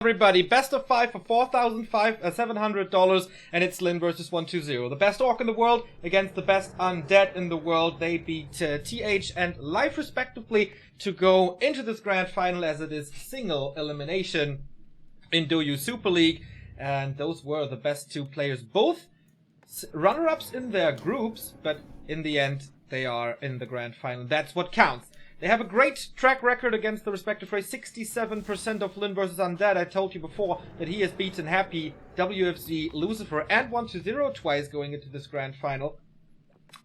Everybody, best of 5 for $4,700, and it's Lin versus 120. The best orc in the world against the best undead in the world. They beat TH and Life respectively to go into this grand final, as it is single elimination in Douyu Super League. And those were the best two players, both runner-ups in their groups, but in the end they are in the grand final. That's what counts. They have a great track record against the respective race. 67% of Lin versus Undead. I told you before that he has beaten Happy, WFZ, Lucifer, and 120 twice going into this grand final.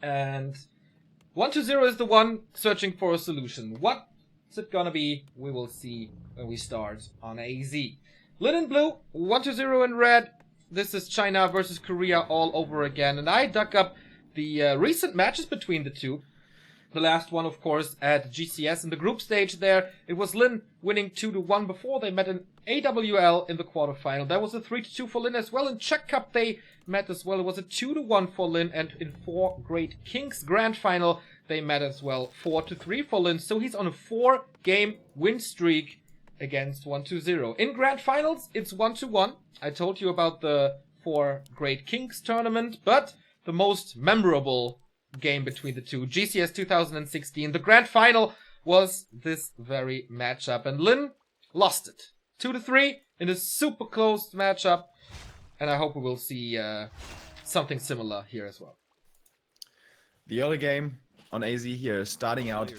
And 120 is the one searching for a solution. What's it gonna be? We will see when we start on AZ. Lin in blue, 120 in red. This is China versus Korea all over again. And I dug up the recent matches between the two. The last one, of course, at GCS in the group stage there. It was Lin winning 2-1 before they met in AWL in the quarterfinal. That was a 3-2 for Lin as well. In Czech Cup they met as well. It was a 2-1 for Lin, and in 4 Great Kings Grand Final they met as well. 4-3 for Lin. So he's on a 4-game win streak against 120. In Grand Finals, it's 1-1. I told you about the 4 Great Kings tournament, but the most memorable game between the two, GCS 2016. The grand final was this very matchup, and Lin lost it 2-3 in a super close matchup, and I hope we will see something similar here as well. The early game on AZ here is starting out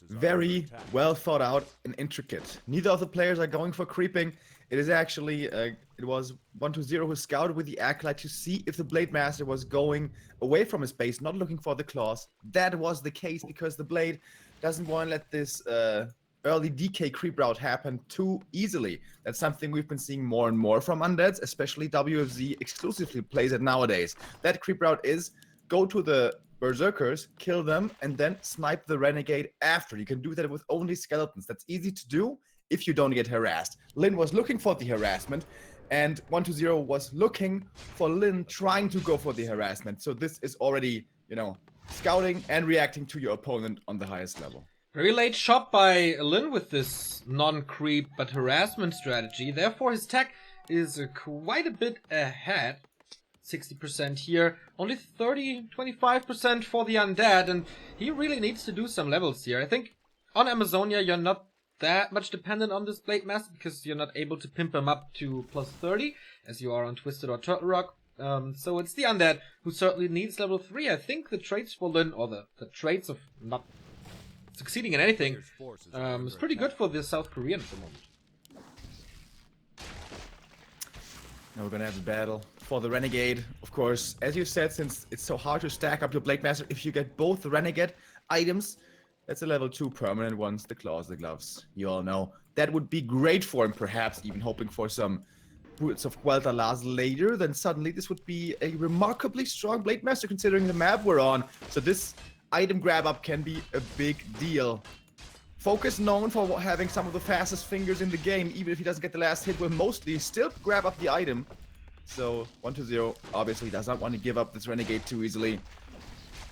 very well thought out and intricate. Neither of the players are going for creeping. It is actually, it was 120 who scouted with the Acolyte to see if the Blade Master was going away from his base, not looking for the claws. That was the case because the Blade doesn't want to let this early DK creep route happen too easily. That's something we've been seeing more and more from Undeads, especially WFZ exclusively plays it nowadays. That creep route is go to the Berserkers, kill them, and then snipe the Renegade after. You can do that with only skeletons. That's easy to do if you don't get harassed. Lin was looking for the harassment, and 120 was looking for Lin trying to go for the harassment. So this is already, you know, scouting and reacting to your opponent on the highest level. Very late shot by Lin with this non-creep but harassment strategy. Therefore his tech is quite a bit ahead. 60% here, only 25% for the Undead, and he really needs to do some levels here. I think on Amazonia you're not that much dependent on this Blade Master because you're not able to pimp him up to plus 30 as you are on Twisted or Turtle Rock. So it's the Undead who certainly needs level 3. I think the traits for Lin, or the traits of not succeeding in anything, is pretty good for the South Korean at the moment. Now we're gonna have a battle for the Renegade. Of course, as you said, since it's so hard to stack up your Blade Master, if you get both the Renegade items, that's a level 2 permanent ones, the claws, the gloves. You all know. That would be great for him, perhaps even hoping for some Boots of Quel'Thalas later. Then suddenly this would be a remarkably strong Blade Master considering the map we're on. So this item grab up can be a big deal. Focus known for having some of the fastest fingers in the game. Even if he doesn't get the last hit, will mostly still grab up the item. So 120 obviously does not want to give up this Renegade too easily.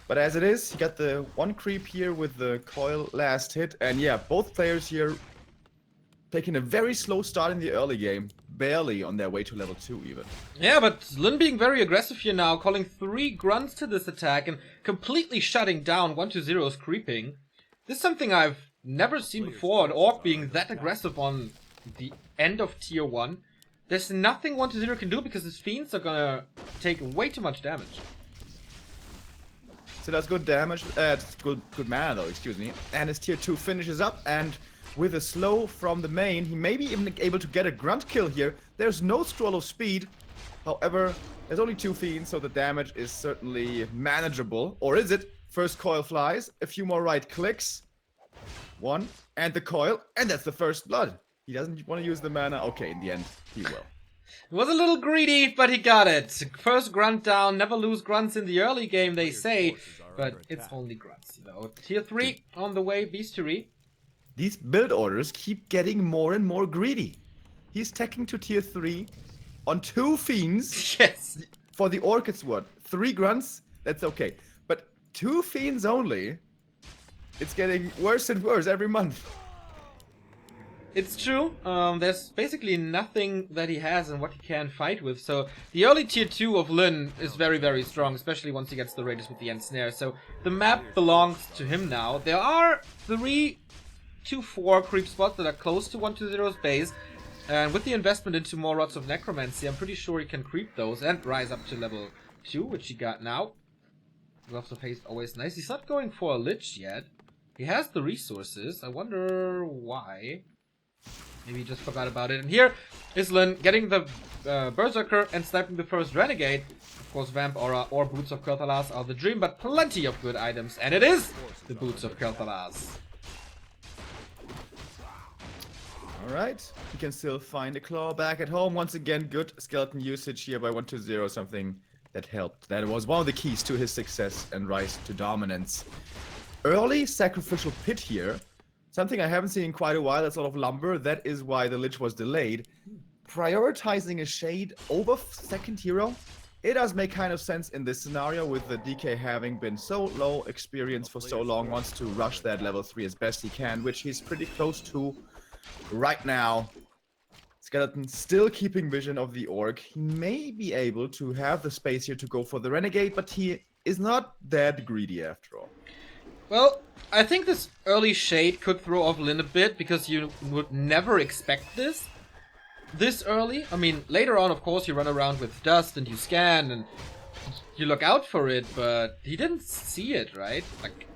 But as it is, he got the 1 creep here with the coil last hit. And yeah, both players here taking a very slow start in the early game. Barely on their way to level 2 even. Yeah, but Lin being very aggressive here now, calling 3 grunts to this attack and completely shutting down 120's creeping. This is something I've never seen before, an orc being that aggressive on the end of tier 1. There's nothing 120 can do because his fiends are gonna take way too much damage. So that's good damage, good mana though, excuse me. And his tier 2 finishes up, and with a slow from the main, he may be even able to get a grunt kill here. There's no scroll of speed. However, there's only 2 fiends, so the damage is certainly manageable. Or is it? First coil flies, a few more right clicks. 1, and the coil, and that's the first blood. He doesn't want to use the mana. Okay, in the end, he will. It was a little greedy, but he got it. First grunt down, never lose grunts in the early game, they say. But it's only grunts, you know. Tier 3 on the way, Beastery. These build orders keep getting more and more greedy. He's teching to tier 3 on 2 fiends. Yes. For the orc, it's what? 3 grunts? That's okay. But 2 fiends only? It's getting worse and worse every month. It's true. There's basically nothing that he has and what he can fight with. So the early tier 2 of Lin is very, very strong, especially once he gets the radius with the end snare. So the map belongs to him now. There are 3 to 4 creep spots that are close to 120's base. And with the investment into more Rods of Necromancy, I'm pretty sure he can creep those and rise up to level 2, which he got now. Gloves of Haste, always nice. He's not going for a Lich yet. He has the resources. I wonder why. Maybe he just forgot about it. And here is Lin getting the Berserker and sniping the first Renegade. Of course, Vamp Aura or Boots of Kel'Thuzad are the dream, but plenty of good items. And it is the Boots of Kel'Thuzad. Alright, you can still find a claw back at home. Once again, good skeleton usage here by 120, something that helped. That was one of the keys to his success and rise to dominance. Early sacrificial pit here. Something I haven't seen in quite a while, that's a lot of lumber. That is why the Lich was delayed. Prioritizing a shade over second hero. It does make kind of sense in this scenario with the DK having been so low experience for so long. Wants to rush that level 3 as best he can, which he's pretty close to right now. Skeleton still keeping vision of the Orc. He may be able to have the space here to go for the Renegade, but he is not that greedy after all. Well, I think this early shade could throw off Lin a bit, because you would never expect this early. I mean, later on, of course, you run around with dust and you scan and you look out for it, but he didn't see it, right? Like,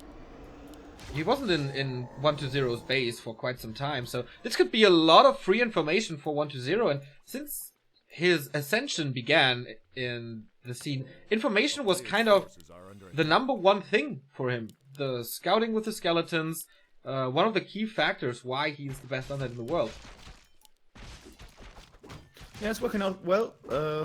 he wasn't in 120's base for quite some time, so this could be a lot of free information for 120, and since his ascension began in the scene, information was kind of the #1 thing for him. The scouting with the skeletons, one of the key factors why he's the best undead in the world. Yeah, it's working out well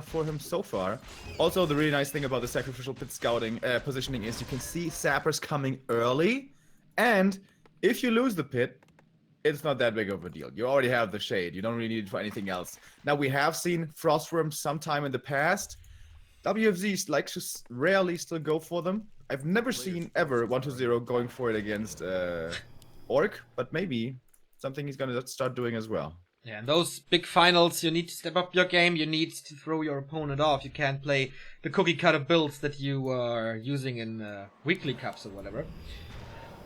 for him so far. Also, the really nice thing about the sacrificial pit scouting positioning is you can see sappers coming early, and if you lose the pit, it's not that big of a deal. You already have the shade. You don't really need it for anything else. Now, we have seen Frostworms sometime in the past. WFZ likes to rarely still go for them. I've never seen ever 120 going for it against Orc, but maybe something he's gonna start doing as well. Yeah, in those big finals, you need to step up your game. You need to throw your opponent off. You can't play the cookie cutter builds that you are using in weekly cups or whatever.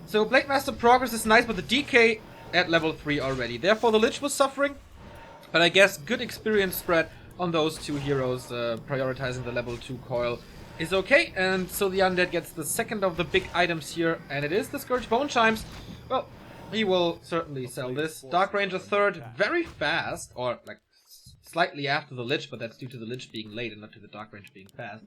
So Blade Master progress is nice, but the DK at level 3 already. Therefore, the Lich was suffering, but I guess good experience spread on those 2 heroes, prioritizing the level 2 coil is okay, and so the Undead gets the second of the big items here, and it is the Scourge Bone Chimes. Well, he will certainly sell this. Dark Ranger third, very fast, or like slightly after the Lich, but that's due to the Lich being late and not to the Dark Ranger being fast.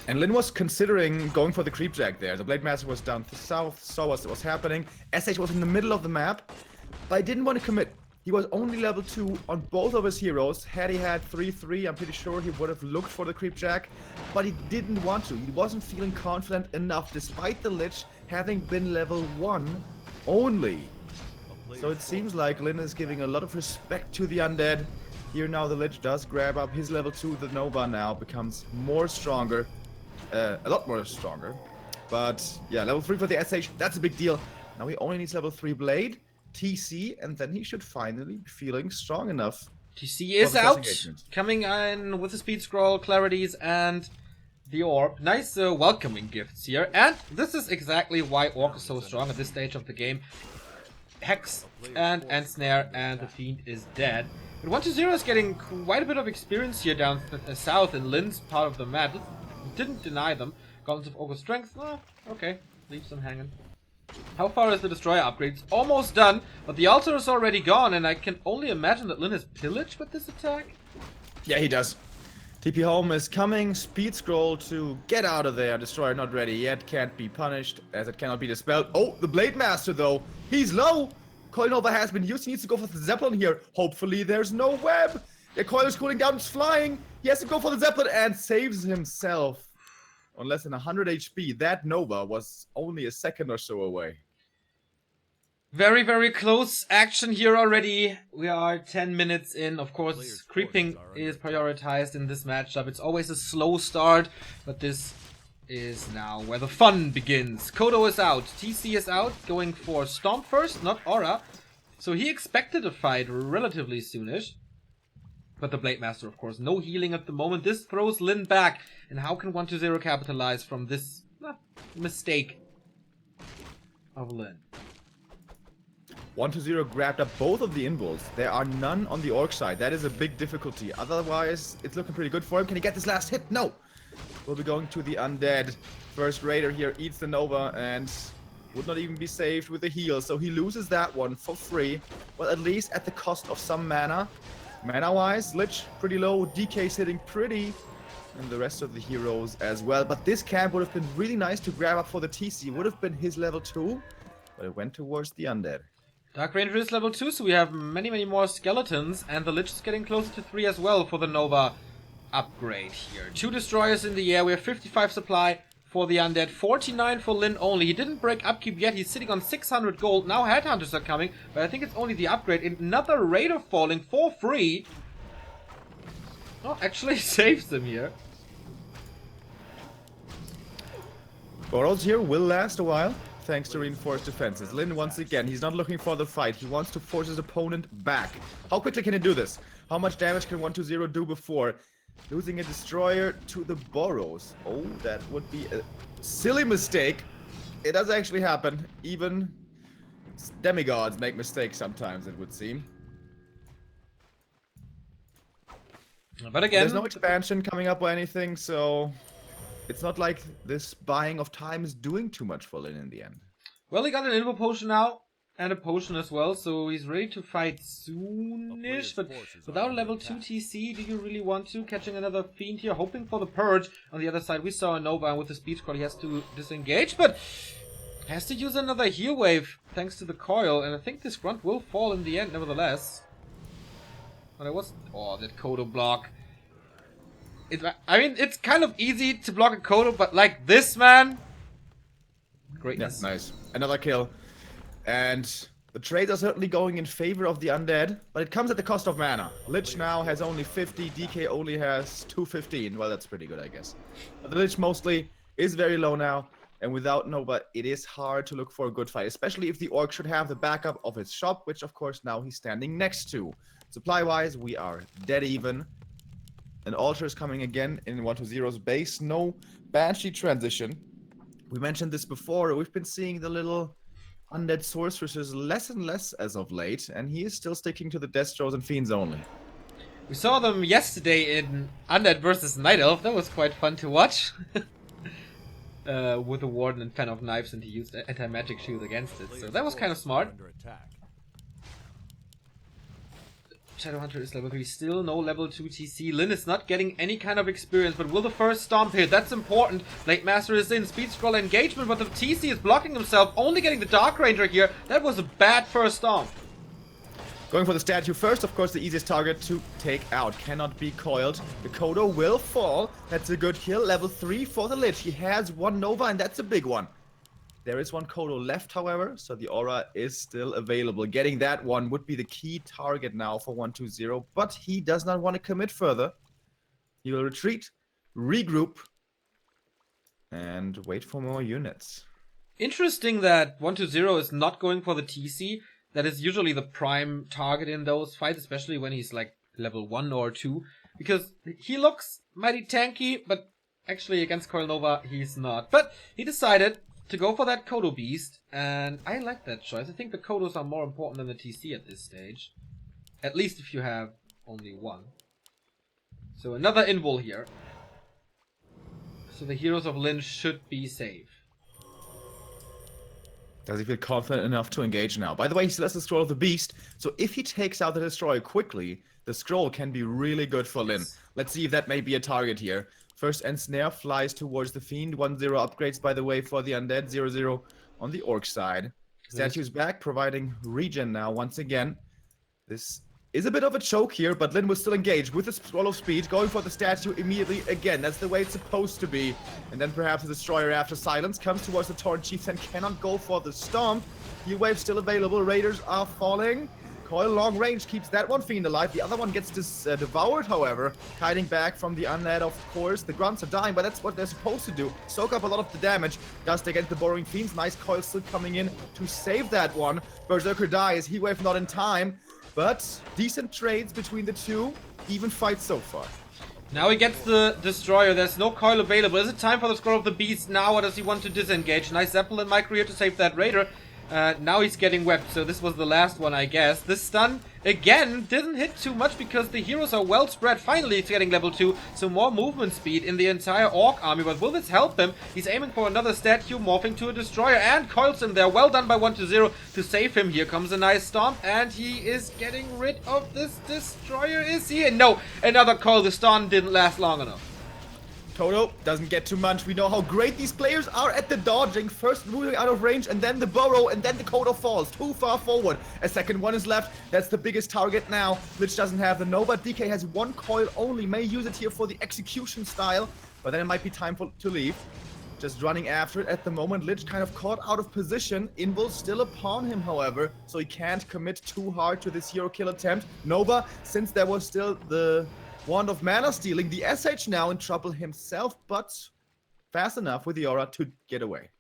And Lin was considering going for the creep jack there. The Blade Master was down to south, saw what was happening. SH was in the middle of the map, but I didn't want to commit. He was only level 2 on both of his heroes. Had he had 3-3, I'm pretty sure he would have looked for the creep jack, but he didn't want to. He wasn't feeling confident enough, despite the Lich having been level 1 only. So it seems like Lin is giving a lot of respect to the Undead. Here now the Lich does grab up his level 2. The Nova now becomes more stronger. A lot more stronger. But yeah, level 3 for the SH, that's a big deal. Now he only needs level 3 Blade, TC, and then he should finally be feeling strong enough. TC is out, coming in with the Speed Scroll, Clarities, and the Orb. Nice welcoming gifts here, and this is exactly why Orc is so strong at this stage of the game. Hex and Ensnare, and the Fiend is dead. But 120 is getting quite a bit of experience here down south in Lin's part of the map. Didn't deny them. Gauntlets of Ogre Strength, okay, leaves them hanging. How far is the Destroyer upgrade? It's almost done, but the altar is already gone, and I can only imagine that Lin has pillaged with this attack. Yeah, he does. TP home is coming. Speed Scroll to get out of there. Destroyer not ready yet. Can't be punished, as it cannot be dispelled. Oh, the Blade Master, though. He's low. Coil Nova has been used. He needs to go for the Zeppelin here. Hopefully, there's no web. The coil is cooling down. It's flying. He has to go for the Zeppelin and saves himself. On less than 100 HP, that Nova was only a second or so away. Very, very close action here already. We are 10 minutes in. Of course, creeping is prioritized in this matchup. It's always a slow start, but this is now where the fun begins. Kodo is out. TC is out, going for Stomp first, not Aura. So he expected a fight relatively soonish. But the Blade Master, of course, no healing at the moment. This throws Lin back. And how can 120 capitalize from this mistake of Lin? 120 grabbed up both of the involves. There are none on the orc side. That is a big difficulty. Otherwise, it's looking pretty good for him. Can he get this last hit? No! We'll be going to the undead. First Raider here eats the Nova and would not even be saved with the heal. So he loses that one for free. Well, at least at the cost of some mana. Mana-wise, Lich pretty low, DK's hitting pretty, and the rest of the heroes as well. But this camp would have been really nice to grab up for the TC. Would have been his level 2, but it went towards the undead. Dark Ranger is level 2, so we have many more skeletons, and the Lich is getting closer to 3 as well for the Nova upgrade here. 2 destroyers in the air, we have 55 supply for the undead, 49 for Lin only. He didn't break upkeep yet, he's sitting on 600 gold. Now headhunters are coming, but I think it's only the upgrade. Another Raider falling for free. Oh, actually saves them here. Boros here will last a while, thanks to reinforced defenses. Lin, once again, he's not looking for the fight. He wants to force his opponent back. How quickly can he do this? How much damage can 120 do before losing a destroyer to the Boros? Oh, that would be a silly mistake. It does actually happen. Even demigods make mistakes sometimes, it would seem. But again, there's no expansion coming up or anything, so it's not like this buying of time is doing too much for Lin in the end. Well, he got an Invo Potion now, and a potion as well, so he's ready to fight soonish, but without a level 2 TC, do you really want to? Catching another Fiend here, hoping for the Purge. On the other side, we saw a Nova, and with the Speed Scroll, he has to disengage, but has to use another heal wave, thanks to the coil, and I think this Grunt will fall in the end, nevertheless. But it was... oh, that Kodo block. I mean, it's kind of easy to block a Kodo, but like this, man... greatness. Yeah, nice. Another kill. And the trades are certainly going in favor of the undead, but it comes at the cost of mana. Lich now has only 50, DK only has 215. Well, that's pretty good, I guess. But the Lich mostly is very low now, and without Nova, it is hard to look for a good fight, especially if the Orc should have the backup of his shop, which of course now he's standing next to. Supply-wise, we are dead even. An altar is coming again in 120's base. No Banshee transition. We mentioned this before. We've been seeing the little undead sorceresses less and less as of late, and he is still sticking to the Destros and Fiends only. We saw them yesterday in Undead versus Night Elf. That was quite fun to watch. With the Warden and Fan of Knives, and he used anti-magic shield against it. So that was kind of smart. Shadowhunter is level 3, still no level 2 TC. Lin is not getting any kind of experience, but will the first stomp hit? That's important. Blade Master is in, speed scroll engagement, but the TC is blocking himself, only getting the Dark Ranger here. That was a bad first stomp. Going for the statue first, of course, the easiest target to take out. Cannot be coiled. The Kodo will fall. That's a good kill. Level 3 for the Lich. He has one Nova, and that's a big one. There is one Kodo left, however, so the aura is still available. Getting that one would be the key target now for 120, but he does not want to commit further. He will retreat, regroup, and wait for more units. Interesting that 120 is not going for the TC. That is usually the prime target in those fights, especially when he's like level 1 or 2. Because he looks mighty tanky, but actually against Coil Nova, he's not. But he decided to go for that Kodo Beast, and I like that choice. I think the Kodos are more important than the TC at this stage. At least if you have only one. So another invul here. So the heroes of Lin should be safe. Does he feel confident enough to engage now? By the way, he still has the Scroll of the Beast, so if he takes out the Destroyer quickly, the Scroll can be really good for Lin. Let's see if that may be a target here. First Ensnare flies towards the Fiend. 1-0 upgrades, by the way, for the Undead. 0-0 on the Orc side. Statue's back, providing regen now once again. This is a bit of a choke here, but Lin will still engage with the Scroll of Speed, going for the statue immediately again. That's the way it's supposed to be. And then perhaps the Destroyer after Silence comes towards the Torrent Chiefs and cannot go for the Stomp. Heal Wave still available. Raiders are falling. Coil long range keeps that one fiend alive. The other one gets devoured, however. Hiding back from the undead, of course. The grunts are dying, but that's what they're supposed to do. Soak up a lot of the damage. Dust against the burrowing fiends. Nice Coil still coming in to save that one. Berserker dies. Heat Wave not in time. But decent trades between the two. Even fight so far. Now he gets the Destroyer. There's no Coil available. Is it time for the Scroll of the Beast now, or does he want to disengage? Nice Zeppelin Micro here to save that Raider. Now he's getting wept, so this was the last one, I guess. This stun, again, didn't hit too much because the heroes are well spread. Finally, it's getting level 2, so more movement speed in the entire Orc army. But will this help him? He's aiming for another statue, morphing to a Destroyer, and Coils in there. Well done by 1-0 to save him. Here comes a nice Stomp, and he is getting rid of this Destroyer. Is he? No, another Coil. The stun didn't last long enough. Toto doesn't get too much. We know how great these players are at the dodging. First moving out of range, and then the burrow, and then the Kodo falls. Too far forward. A second one is left. That's the biggest target now. Lich doesn't have the Nova. DK has one Coil only. May use it here for the execution style, but then it might be time to leave. Just running after it at the moment. Lich kind of caught out of position. Invul still upon him, however, so he can't commit too hard to this hero kill attempt. Nova, since there was still the Wand of Mana stealing, the SH now in trouble himself, but fast enough with the aura to get away.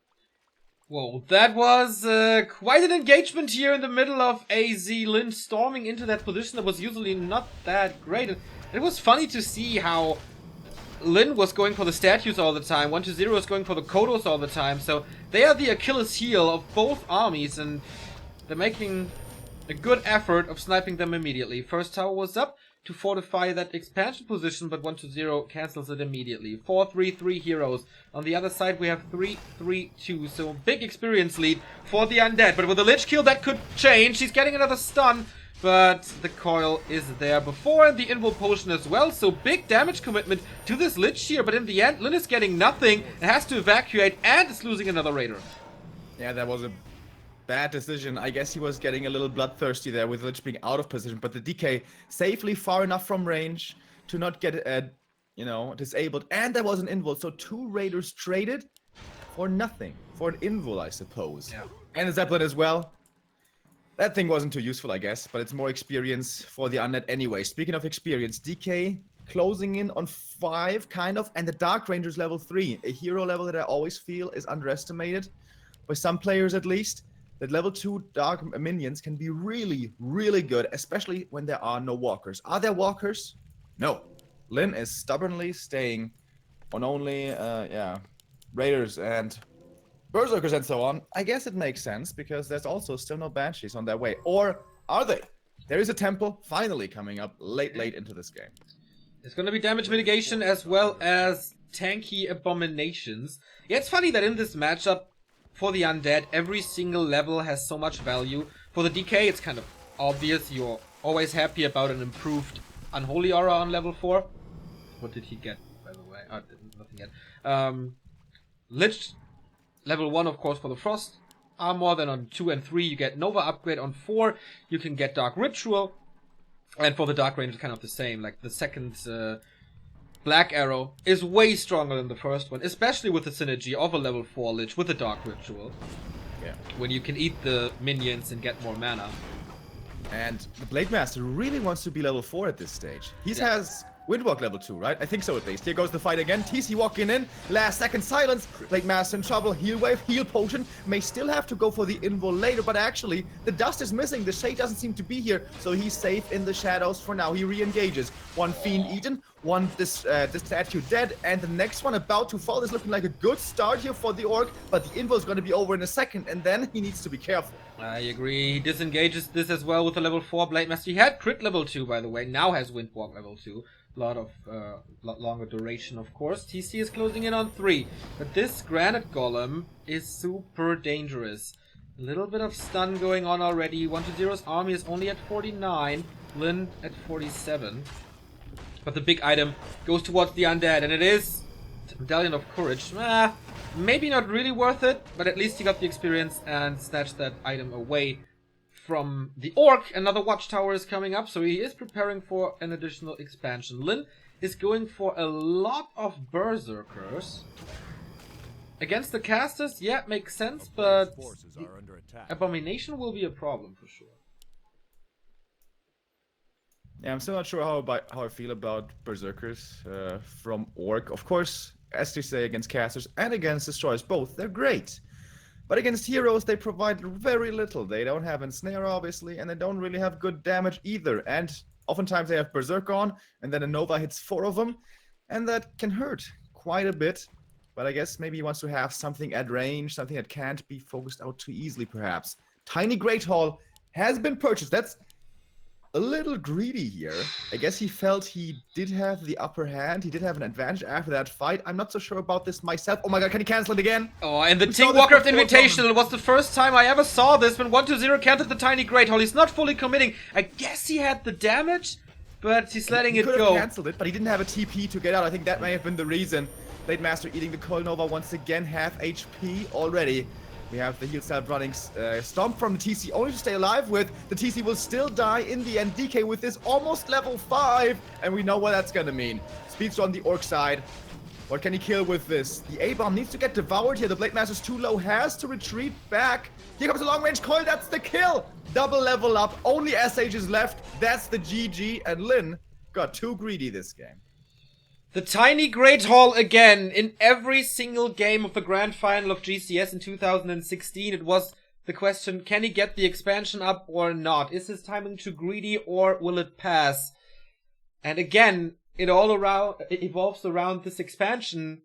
Whoa, that was quite an engagement here in the middle of AZ. Lin storming into that position that was usually not that great. And it was funny to see how Lin was going for the statues all the time. 1-0 was going for the Kodos all the time. So they are the Achilles heel of both armies, and they're making a good effort of sniping them immediately. First tower was up to fortify that expansion position, but 1-0 cancels it immediately. 4-3-3 heroes. On the other side, we have 3-3-2. So big experience lead for the undead. But with the Lich kill, that could change. He's getting another stun, but the Coil is there before, and the Invul Potion as well. So big damage commitment to this Lich here. But in the end, Lin is getting nothing. It has to evacuate, and is losing another Raider. Yeah, that was a bad decision. I guess he was getting a little bloodthirsty there with Lich being out of position, but the DK safely far enough from range to not get disabled. And there was an Invul, so two Raiders traded for nothing. For an Invul, I suppose. Yeah. And a Zeppelin as well. That thing wasn't too useful, I guess, but it's more experience for the undead anyway. Speaking of experience, DK closing in on 5, kind of, and the Dark Ranger's level 3. A hero level that I always feel is underestimated, by some players at least. That level 2 Dark Minions can be really, really good, especially when there are no walkers. Are there walkers? No. Lin is stubbornly staying on only, Raiders and Berserkers and so on. I guess it makes sense, because there's also still no Banshees on their way. Or are they? There is a temple finally coming up late into this game. There's going to be damage mitigation as well as tanky abominations. Yeah, it's funny that in this matchup, for the undead, every single level has so much value. For the DK, it's kind of obvious. You're always happy about an improved Unholy Aura on level 4. What did he get, by the way? Nothing yet. Lich, level 1, of course, for the Frost Armor. Then on 2 and 3, you get Nova upgrade. On 4, you can get Dark Ritual. And for the Dark Range, it's kind of the same. Like, the second Black Arrow is way stronger than the first one, especially with the synergy of a level 4 Lich with the Dark Ritual. Yeah. When you can eat the minions and get more mana. And the Blade Master really wants to be level 4 at this stage. He has Windwalk level 2, right? I think so at least. Here goes the fight again. TC walking in. Last second silence. Blade Master in trouble. Heal Wave, Heal Potion. May still have to go for the Invul later, but actually, the dust is missing. The shade doesn't seem to be here, so he's safe in the shadows for now. He re-engages. One Fiend eaten. One this statue dead, and the next one about to fall. Is looking like a good start here for the Orc, but the Invul is going to be over in a second, and then he needs to be careful. I agree. He disengages this as well with the level 4 Blade Master. He had crit level 2, by the way. Now has Windwalk level 2. Lot longer duration, of course. TC is closing in on 3, but this Granite Golem is super dangerous. A little bit of stun going on already. 1-0's army is only at 49. Lin at 47. But the big item goes towards the undead, and it is Medallion of Courage. Maybe not really worth it, but at least he got the experience and snatched that item away from the Orc. Another Watchtower is coming up, so he is preparing for an additional expansion. Lin is going for a lot of Berserkers. Against the casters, yeah, makes sense, but Abomination will be a problem for sure. Yeah, I'm still not sure how I feel about Berserkers from Orc. Of course, as they say, against casters and against destroyers, both, they're great. But against heroes, they provide very little. They don't have ensnare, obviously, and they don't really have good damage either. And oftentimes they have Berserk on, and then a Nova hits 4 of them, and that can hurt quite a bit. But I guess maybe he wants to have something at range, something that can't be focused out too easily, perhaps. Tiny Great Hall has been purchased. That's a little greedy here. I guess he felt he did have the upper hand. He did have an advantage after that fight. I'm not so sure about this myself. Oh my god, can he cancel it again? Oh, and the We saw Ting this Warcraft before, Invitational was the first time I ever saw this when 1-0 countered the Tiny Great Hall. He's not fully committing. I guess he had the damage, but he's letting it He could go. have cancelled it, but he didn't have a TP to get out. I think that may have been the reason. Blade Master eating the Coil Nova once again, half HP already. We have the heal salve running Stomp from the TC only to stay alive with. The TC will still die in the end. DK with this almost level 5. And we know what that's gonna mean. Speed's on the Orc side. What can he kill with this? The A-bomb needs to get devoured here. The Blade Master's too low, has to retreat back. Here comes a long-range coil, that's the kill! Double level up, only SH is left. That's the GG, and Lin got too greedy this game. The Tiny Great Hall again. In every single game of the Grand Final of GCS in 2016, it was the question, can he get the expansion up or not? Is his timing too greedy or will it pass? And again, it evolves around this expansion.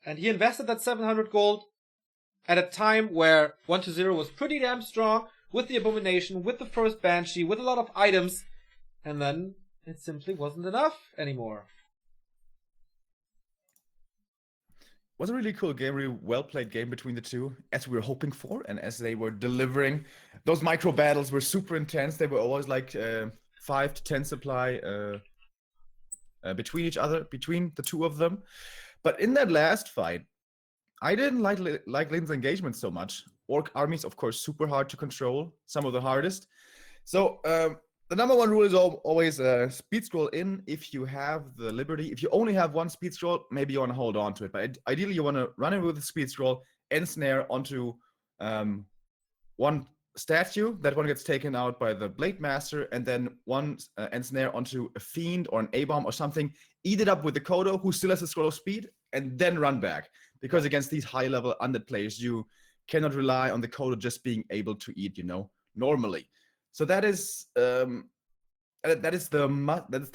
And he invested that 700 gold at a time where 1-0 was pretty damn strong, with the Abomination, with the first Banshee, with a lot of items. And then it simply wasn't enough anymore. Was a really cool game, really well-played game between the two, as we were hoping for, and as they were delivering. Those micro battles were super intense. They were always like 5 to 10 supply between each other, between the two of them. But in that last fight, I didn't like Lin's engagement so much. Orc armies, of course, super hard to control, some of the hardest. So the number one rule is always speed scroll in if you have the liberty. If you only have one speed scroll, maybe you want to hold on to it. But ideally, you want to run it with the speed scroll, ensnare onto one statue. That one gets taken out by the Blade Master, and then one ensnare onto a Fiend or an A-bomb or something. Eat it up with the Kodo, who still has a scroll of speed, and then run back. Because against these high-level undead players, you cannot rely on the Kodo just being able to eat, normally. So that is the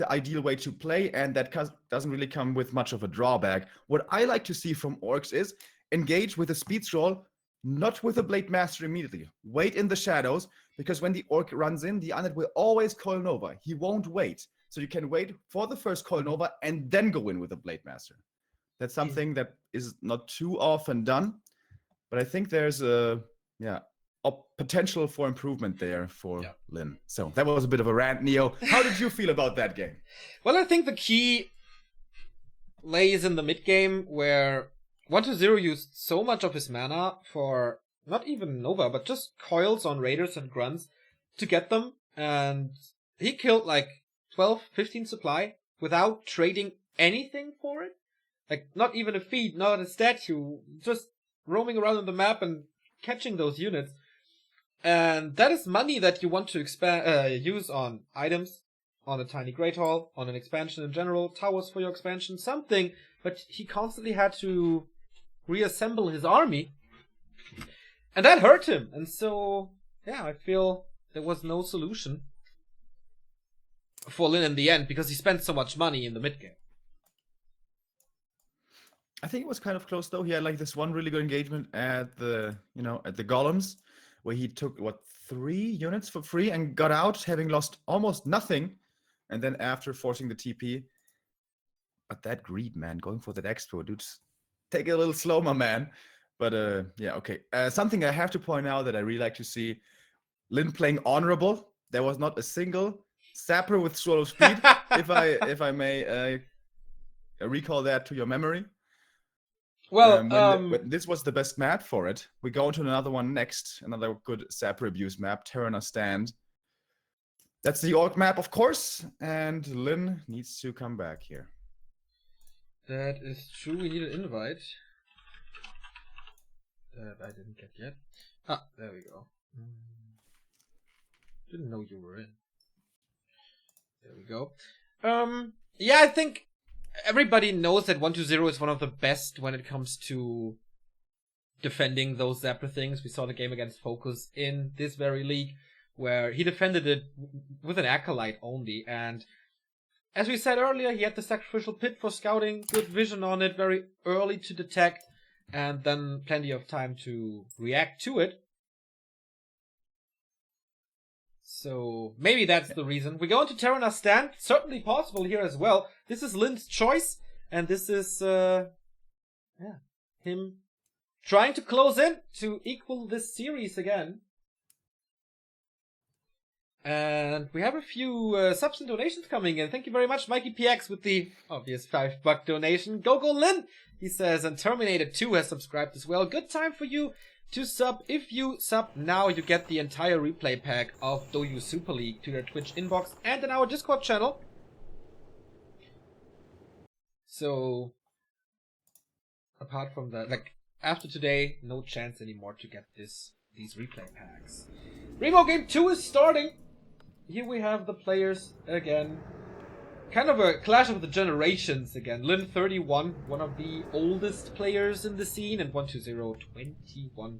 ideal way to play, and that doesn't really come with much of a drawback. What I like to see from Orcs is engage with a speed scroll, not with a Blade Master immediately. Wait in the shadows, because when the Orc runs in, the undead will always Coil Nova. He won't wait. So you can wait for the first Coil Nova and then go in with a Blade Master. That's something that is not too often done, but I think there's a potential for improvement there for Lin. So that was a bit of a rant, Neo. How did you feel about that game? Well, I think the key lays in the mid game, where 1-0 used so much of his mana for not even Nova, but just coils on Raiders and Grunts to get them, and he killed like 12, 15 supply without trading anything for it. Like, not even a feed, not a statue, just roaming around on the map and catching those units. And that is money that you want to use on items, on a Tiny Great Hall, on an expansion in general, towers for your expansion, something. But he constantly had to reassemble his army. And that hurt him. And so, yeah, I feel there was no solution for Lin in the end, because he spent so much money in the mid game. I think it was kind of close though. He had like this one really good engagement at the golems, where he took 3 units for free and got out, having lost almost nothing, and then after forcing the TP. But that greed, man, going for that expo, dude, take it a little slow, my man. But yeah, okay. Something I have to point out that I really like to see: Lin playing honorable. There was not a single sapper with swallow speed, if I may recall that to your memory. Well, when this was the best map for it. We go into another one next, another good sapper abuse map, Terrana Stand. That's the Orc map, of course, and Lin needs to come back here. That is true. We need an invite that I didn't get yet. Ah, there we go. Didn't know you were in. There we go. Yeah, I think everybody knows that 120 is one of the best when it comes to defending those Zapper things. We saw the game against Focus in this very league, where he defended it with an Acolyte only, and as we said earlier, he had the Sacrificial Pit for scouting, good vision on it, very early to detect, and then plenty of time to react to it. So maybe that's the reason. We go into Terranas stand, certainly possible here as well. This is Lin's choice, and this is him trying to close in to equal this series again. And we have a few subs and donations coming in. Thank you very much, Mikey PX, with the obvious $5 donation. Go Lin, he says, and Terminator 2 has subscribed as well. Good time for you to sub. If you sub now, you get the entire replay pack of Douyu Super League to your Twitch inbox and in our Discord channel. So, apart from that, like, after today, no chance anymore to get these replay packs. Remo Game 2 is starting. Here we have the players again. Kind of a clash of the generations again. Lin 31, one of the oldest players in the scene, and 120 21.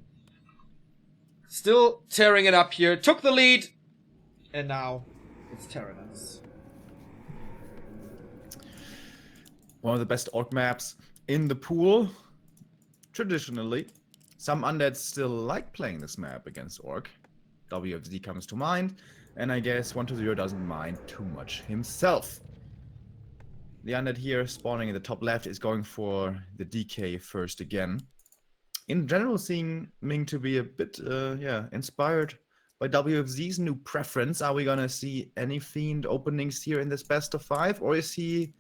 Still tearing it up here. Took the lead, and now it's Terranas. One of the best orc maps in the pool. Traditionally, some undeads still like playing this map against orc. WFZ comes to mind, and I guess 120 doesn't mind too much himself. The undead here spawning in the top left is going for the DK first again. In general, seeming to be a bit inspired by WFZ's new preference. Are we gonna see any Fiend openings here in this best of 5, or is he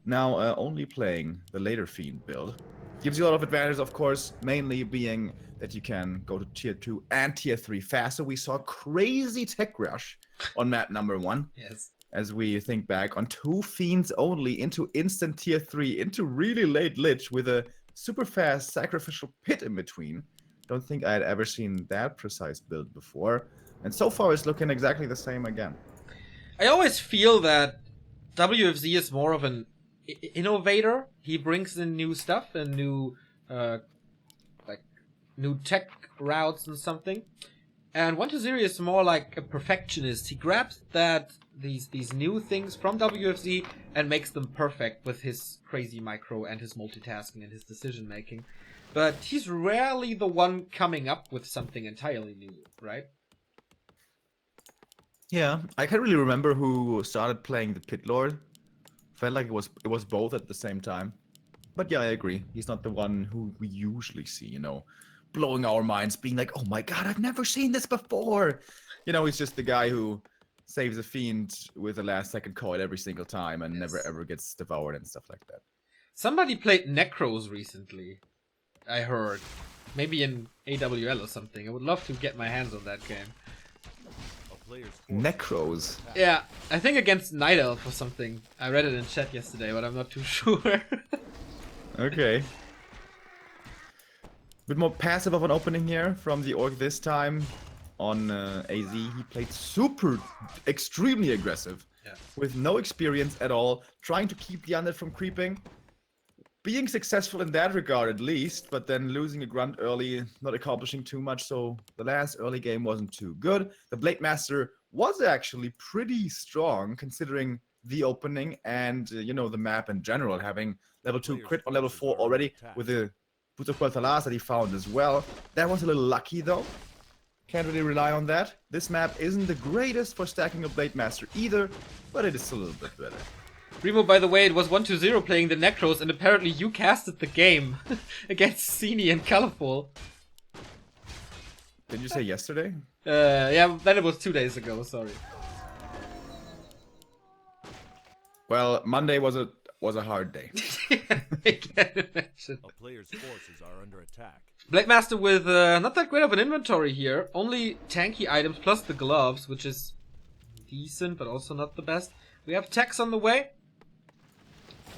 now only playing the later Fiend build? Gives you a lot of advantages, of course, mainly being that you can go to tier 2 and tier 3 faster. We saw crazy tech rush on map number 1. Yes. As we think back on 2 Fiends only into instant tier 3, into really late Lich with a super fast Sacrificial Pit in between. Don't think I had ever seen that precise build before. And so far it's looking exactly the same again. I always feel that WFZ is more of an innovator. He brings in new stuff and new tech routes and something. And 120 is more like a perfectionist. He grabs these new things from WFZ and makes them perfect with his crazy micro and his multitasking and his decision making. But he's rarely the one coming up with something entirely new, right? Yeah, I can't really remember who started playing the Pit Lord. Felt like it was both at the same time. But yeah, I agree. He's not the one who we usually see, blowing our minds, being like, oh my god, I've never seen this before. He's just the guy who saves a Fiend with a last second coil every single time and never ever gets devoured and stuff like that. Somebody played Necros recently, I heard. Maybe in AWL or something. I would love to get my hands on that game. Necros? Yeah, I think against Night Elf or something. I read it in chat yesterday, but I'm not too sure. Okay. Bit more passive of an opening here from the Orc this time. On AZ, he played extremely aggressive. Yeah. With no experience at all, trying to keep the undead from creeping. Being successful in that regard at least, but then losing a grunt early, not accomplishing too much, so the last early game wasn't too good. The Blade Master was actually pretty strong considering the opening and, the map in general, having level 2 crit on level 4 already with the Boots of Quel'Thalas that he found as well. That was a little lucky though. Can't really rely on that. This map isn't the greatest for stacking a Blade Master either, but it is a little bit better. Remo, by the way, it was 120 playing the Necros, and apparently you casted the game against Sini and Colorful. Did you say yesterday? Yeah, then it was 2 days ago, sorry. Well, Monday was a hard day. I can't imagine. A player's forces are under attack. Blade Master with not that great of an inventory here. Only tanky items plus the gloves, which is decent, but also not the best. We have techs on the way.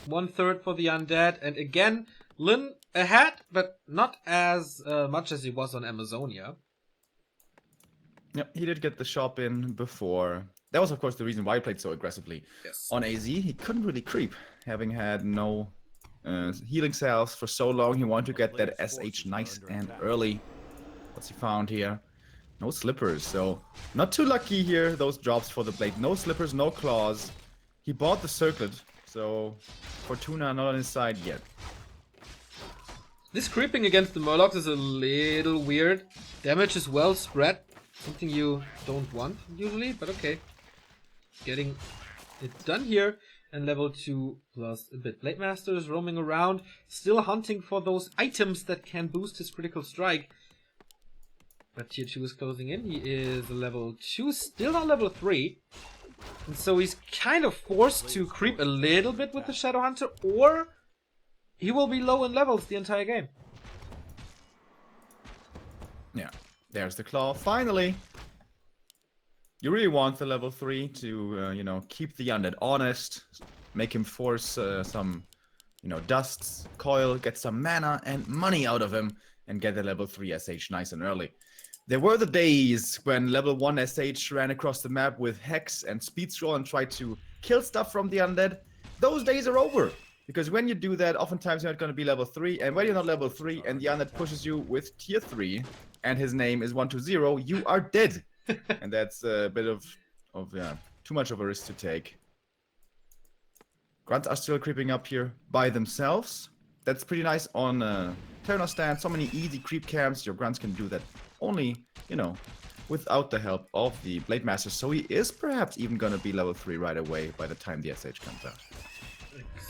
1/3 for the undead, and again, Lin ahead, but not as much as he was on Amazonia. Yeah, he did get the shop in before That was, of course, the reason why he played so aggressively. Yes. On AZ, he couldn't really creep, having had no healing cells for so long. He wanted to get that SH nice and early. What's he found here? No slippers, so not too lucky here, those drops for the blade. No slippers, no claws. He bought the circlet, so Fortuna not on his side yet. This creeping against the Murlocs is a little weird. Damage is well spread. Something you don't want usually, but okay. Getting it done here. And level 2 plus a bit. Blade Master is roaming around, still hunting for those items that can boost his critical strike. But tier 2 is closing in. He is level 2, still not level 3. And so he's kind of forced to creep a little bit with the Shadow Hunter, or he will be low in levels the entire game. Yeah, there's the claw. Finally! You really want the level 3 to, you know, keep the undead honest, make him force some, you know, dusts, coil, get some mana and money out of him, and get the level 3 SH nice and early. There were the days when level 1 SH ran across the map with Hex and Speed Scroll and tried to kill stuff from the undead. Those days are over. Because when you do that, oftentimes you're not going to be level 3. And when you're not level 3 and the undead pushes you with tier 3, and his name is 120, you are dead. And that's a bit of yeah, too much of a risk to take. Grunts are still creeping up here by themselves. That's pretty nice on Terranor stand. So many easy creep camps. Your grunts can do that only, you know, without the help of the Blade Master. So he is perhaps even gonna be level 3 right away by the time the SH comes out.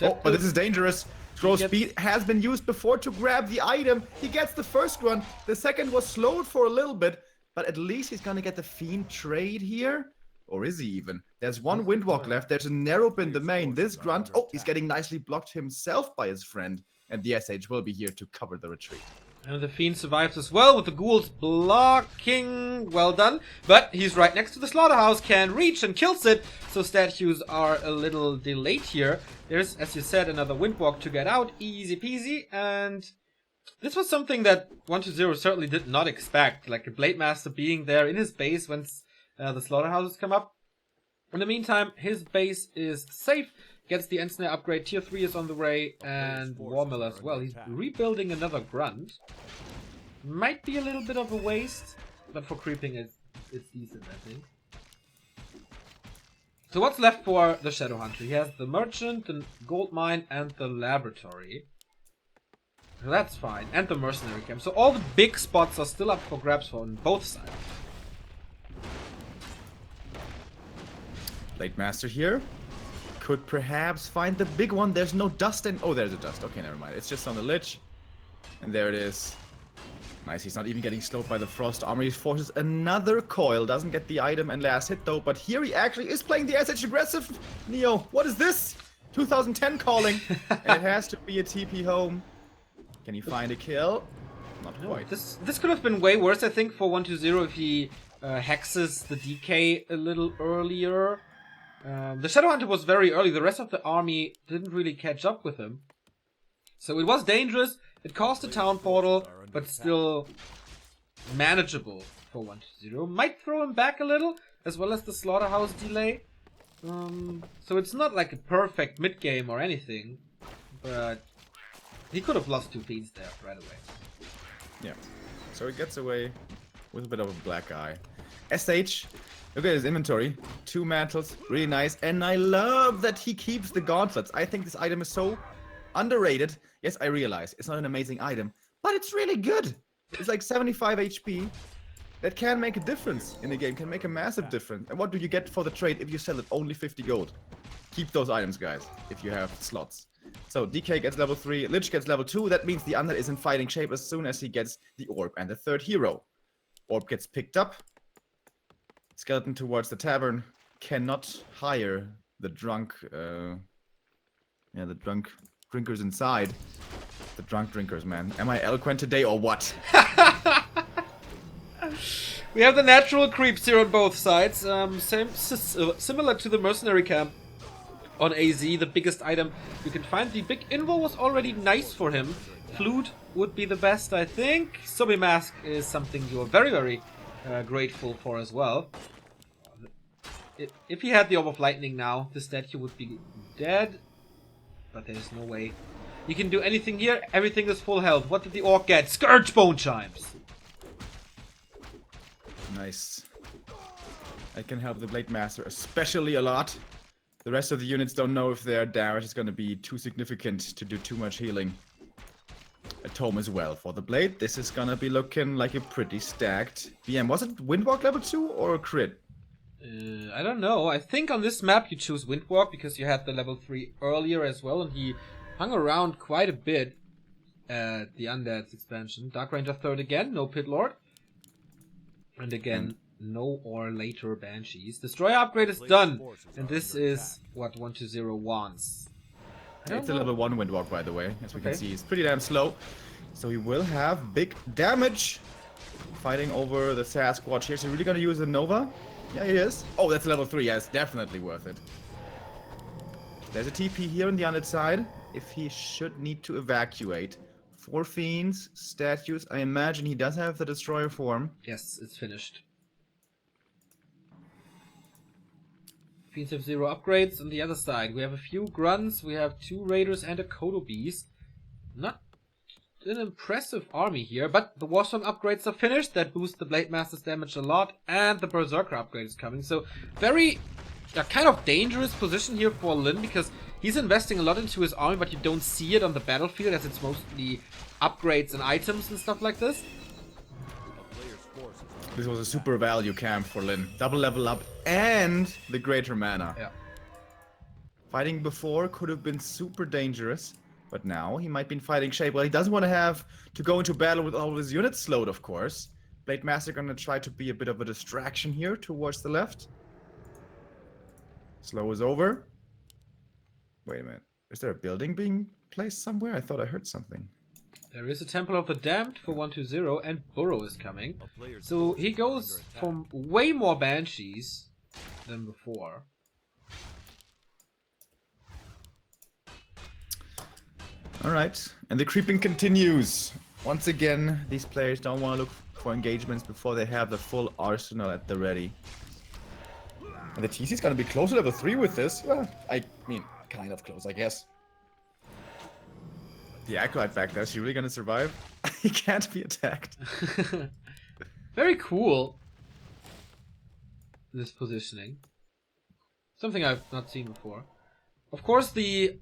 Oh, but this is dangerous. Scroll speed has been used before to grab the item. He gets the first one. The second was slowed for a little bit, but at least he's gonna get the Fiend trade here. Or is he even? There's one Windwalk left. There's a narrow in the main. This grunt, oh, he's getting nicely blocked himself by his friend. And the SH will be here to cover the retreat. And the Fiend survives as well with the ghouls blocking. Well done. But he's right next to the slaughterhouse, can reach and kills it. So statues are a little delayed here. There's, as you said, another Windwalk to get out. Easy peasy. And this was something that 120 certainly did not expect. Like a Blade Master being there in his base once the slaughterhouses come up. In the meantime, his base is safe. Gets the End Snare upgrade, tier 3 is on the way, and Warmill as well. He's rebuilding another grunt. Might be a little bit of a waste, but for creeping it's decent, I think. So what's left for the Shadow Hunter? He has the Merchant, the Gold Mine, and the Laboratory. So that's fine, and the Mercenary Camp. So all the big spots are still up for grabs on both sides. Blade Master here. Could perhaps find the big one. There's no dust in... Oh, there's a dust. Okay, never mind. It's just on the lich. And there it is. Nice. He's not even getting slowed by the Frost Armor. He forces another coil. Doesn't get the item and last hit, though. But here he actually is playing the SH aggressive. Neo, what is this? 2010 calling. And it has to be a TP home. Can he find a kill? Not quite. This could have been way worse, I think, for 120 if he hexes the DK a little earlier. The Shadow Hunter was very early. The rest of the army didn't really catch up with him. So it was dangerous. It caused a town portal, but still manageable for 120. Might throw him back a little, as well as the slaughterhouse delay. So it's not like a perfect mid-game or anything, but he could have lost 2 feeds there right away. Yeah. So he gets away with a bit of a black eye. SH, look at his inventory. 2 mantles, really nice. And I love that he keeps the gauntlets. I think this item is so underrated. Yes, I realize it's not an amazing item, but it's really good. It's like 75 HP. That can make a difference in the game, can make a massive difference. And what do you get for the trade if you sell it only 50 gold? Keep those items, guys, if you have slots. So DK gets level 3, Lich gets level 2. That means the Undead is in fighting shape as soon as he gets the Orb and the 3rd hero. Orb gets picked up. Skeleton towards the tavern. Cannot hire the drunk, the drunk drinkers inside. The drunk drinkers, man. Am I eloquent today or what? We have the natural creeps here on both sides. Similar to the Mercenary Camp on AZ, the biggest item you can find. The big invo was already nice for him. Flute would be the best, I think. Zombie Mask is something you're very, very grateful for as well. if he had the Orb of Lightning now, this statue would be dead. But there's no way. He can do anything here. Everything is full health. What did the Orc get? Scourge Bone Chimes. Nice. I can help the Blade Master especially a lot. The rest of the units don't know if their damage is going to be too significant to do too much healing. A tome as well for the Blade. This is going to be looking like a pretty stacked VM. Was it Windwalk level 2 or a crit? I don't know. I think on this map you choose Windwalk because you had the level 3 earlier as well, and he hung around quite a bit at the Undead's expansion. Dark Ranger 3rd again, no Pit Lord. And again, no or later Banshees. Destroyer upgrade is done, and this is what 120 wants. It's a level 1 Windwalk, by the way, as we can see. It's pretty damn slow, so he will have big damage fighting over the Sasquatch here. So really gonna use the Nova? Yeah, he is. Oh, that's level 3. Yeah, it's definitely worth it. There's a TP here on the Undead side. If he should need to evacuate. 4 Fiends, statues. I imagine he does have the Destroyer form. Yes, it's finished. Fiends have 0 upgrades. On the other side, we have a few Grunts, we have 2 Raiders and a Kodo Beast. Not an impressive army here, but the Warstorm upgrades are finished. That boosts the Blade Master's damage a lot, and the Berserker upgrade is coming. So, very kind of dangerous position here for Lin, because he's investing a lot into his army, but you don't see it on the battlefield, as it's mostly upgrades and items and stuff like this. This was a super value camp for Lin. Double level up and the greater mana. Yeah. Fighting before could have been super dangerous, but now he might be in fighting shape. Well, he doesn't want to have to go into battle with all of his units slowed, of course. Blade Master gonna try to be a bit of a distraction here towards the left. Slow is over. Wait a minute. Is there a building being placed somewhere? I thought I heard something. There is a Temple of the Damned for 120, and Burrow is coming. So he goes for way more Banshees than before. Alright, and the creeping continues. Once again, these players don't want to look for engagements before they have the full arsenal at the ready. And the TC's gonna be close to level 3 with this. Well, I mean, kind of close, I guess. The Acolyte back there, is he really gonna survive? He can't be attacked. Very cool. This positioning. Something I've not seen before. Of course, the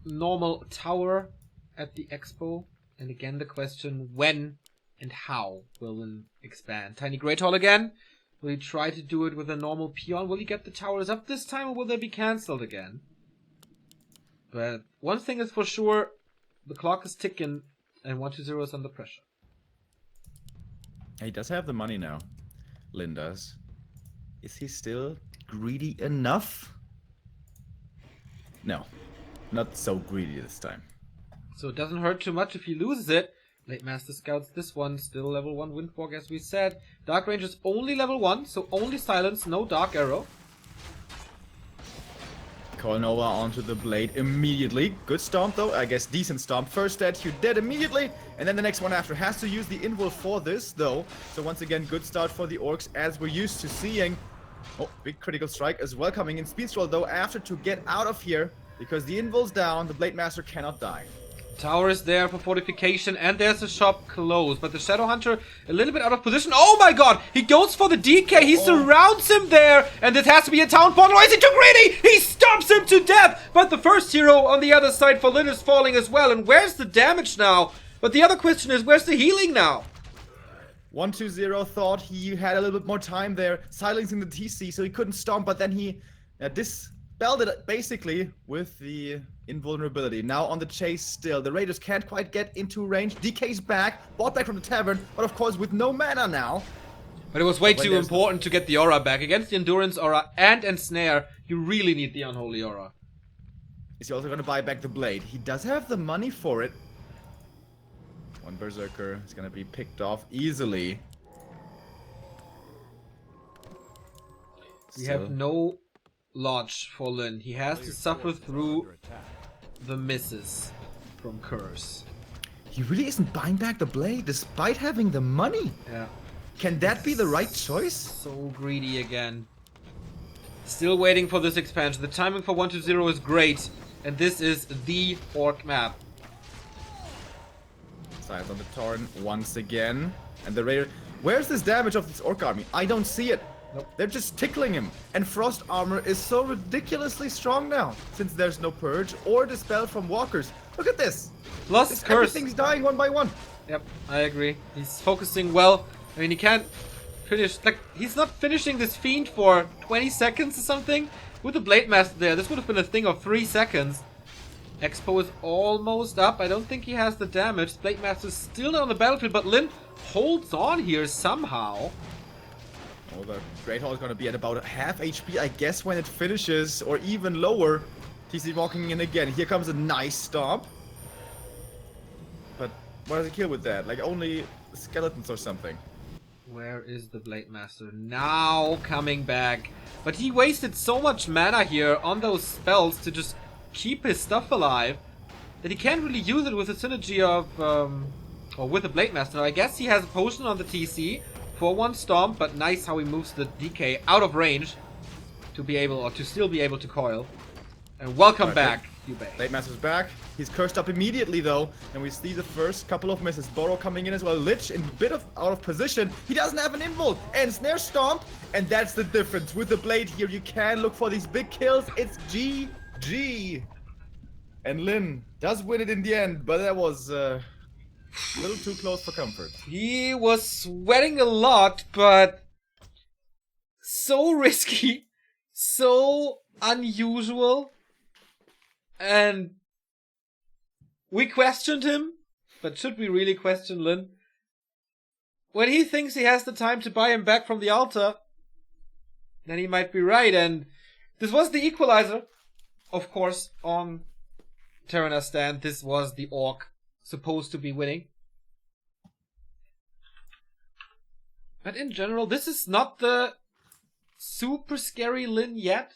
normal tower at the expo. And again, the question, when and how will it expand? Tiny Great Hall again. Will he try to do it with a normal peon? Will he get the towers up this time, or will they be cancelled again? But one thing is for sure, the clock is ticking, and 120 is under pressure. He does have the money now. Lin does. Is he still greedy enough? No. Not so greedy this time. So it doesn't hurt too much if he loses it. Blade Master scouts this one, still level 1 Windwalk as we said. Dark Ranger's only level 1, so only Silence, no Dark Arrow. Call Nova onto the Blade immediately. Good stomp though, I guess decent stomp. First statue dead immediately, and then the next one after has to use the invul for this though. So once again, good start for the Orcs as we're used to seeing. Oh, big critical strike as well coming in. Speed Stroll though after to get out of here, because the invul's down, the Blade Master cannot die. Tower is there for fortification, and there's a shop closed, but the Shadow Hunter a little bit out of position. Oh my god! He goes for the DK, he surrounds him there, and it has to be a town portal. Or is he too greedy? He stomps him to death! But the first hero on the other side for Lin is falling as well, and where's the damage now? But the other question is, where's the healing now? 120 thought he had a little bit more time there, silencing the TC, so he couldn't stomp, but then he dispelled it basically with the invulnerability. Now on the chase still. The Raiders can't quite get into range. DK's back, bought back from the tavern, but of course with no mana now. But it was way too important to get the aura back. Against the Endurance aura and Ensnare, you really need the Unholy aura. Is he also going to buy back the Blade? He does have the money for it. One Berserker is going to be picked off easily. We have no Lodge for Lin. He has to suffer through the misses from Curse. He really isn't buying back the Blade despite having the money. Yeah. Can that be the right choice? So greedy again. Still waiting for this expansion. The timing for 1-0 is great. And this is the orc map. Sides on the Torn once again. And the Raider... Where's this damage of this orc army? I don't see it. Nope. They're just tickling him. And Frost Armor is so ridiculously strong now. Since there's no Purge or Dispel from Walkers. Look at this. Plus Curse. Everything's dying one by one. Yep, I agree. He's focusing well. I mean, he can't finish... Like, he's not finishing this Fiend for 20 seconds or something. With the Blade Master there, this would have been a thing of 3 seconds. Expo is almost up. I don't think he has the damage. Blade Master is still not on the battlefield, but Lin holds on here somehow. Oh, the Great Hall is going to be at about half HP, I guess, when it finishes, or even lower. TC walking in again. Here comes a nice stomp. But what does he kill with that? Like only skeletons or something. Where is the Blade Master? Now coming back. But he wasted so much mana here on those spells to just keep his stuff alive that he can't really use it with the synergy of, or with the Blade Master. Now, I guess he has a potion on the TC for one stomp, but nice how he moves the DK out of range to be able, or to still be able to coil. And welcome back, Yubei. Blade Master's back. He's cursed up immediately though, and we see the first couple of misses. Boro coming in as well. Lich in a bit of out of position. He doesn't have an involt, and Snare Stomp, and that's the difference. With the blade here, you can look for these big kills. It's GG. And Lin does win it in the end, but that was a little too close for comfort. He was sweating a lot, but so risky, so unusual, and we questioned him, but should we really question Lin? When he thinks he has the time to buy him back from the altar, then he might be right, and this was the equalizer, of course, on Terraner's stand. This was the orc supposed to be winning. But in general, this is not the super scary Lin yet.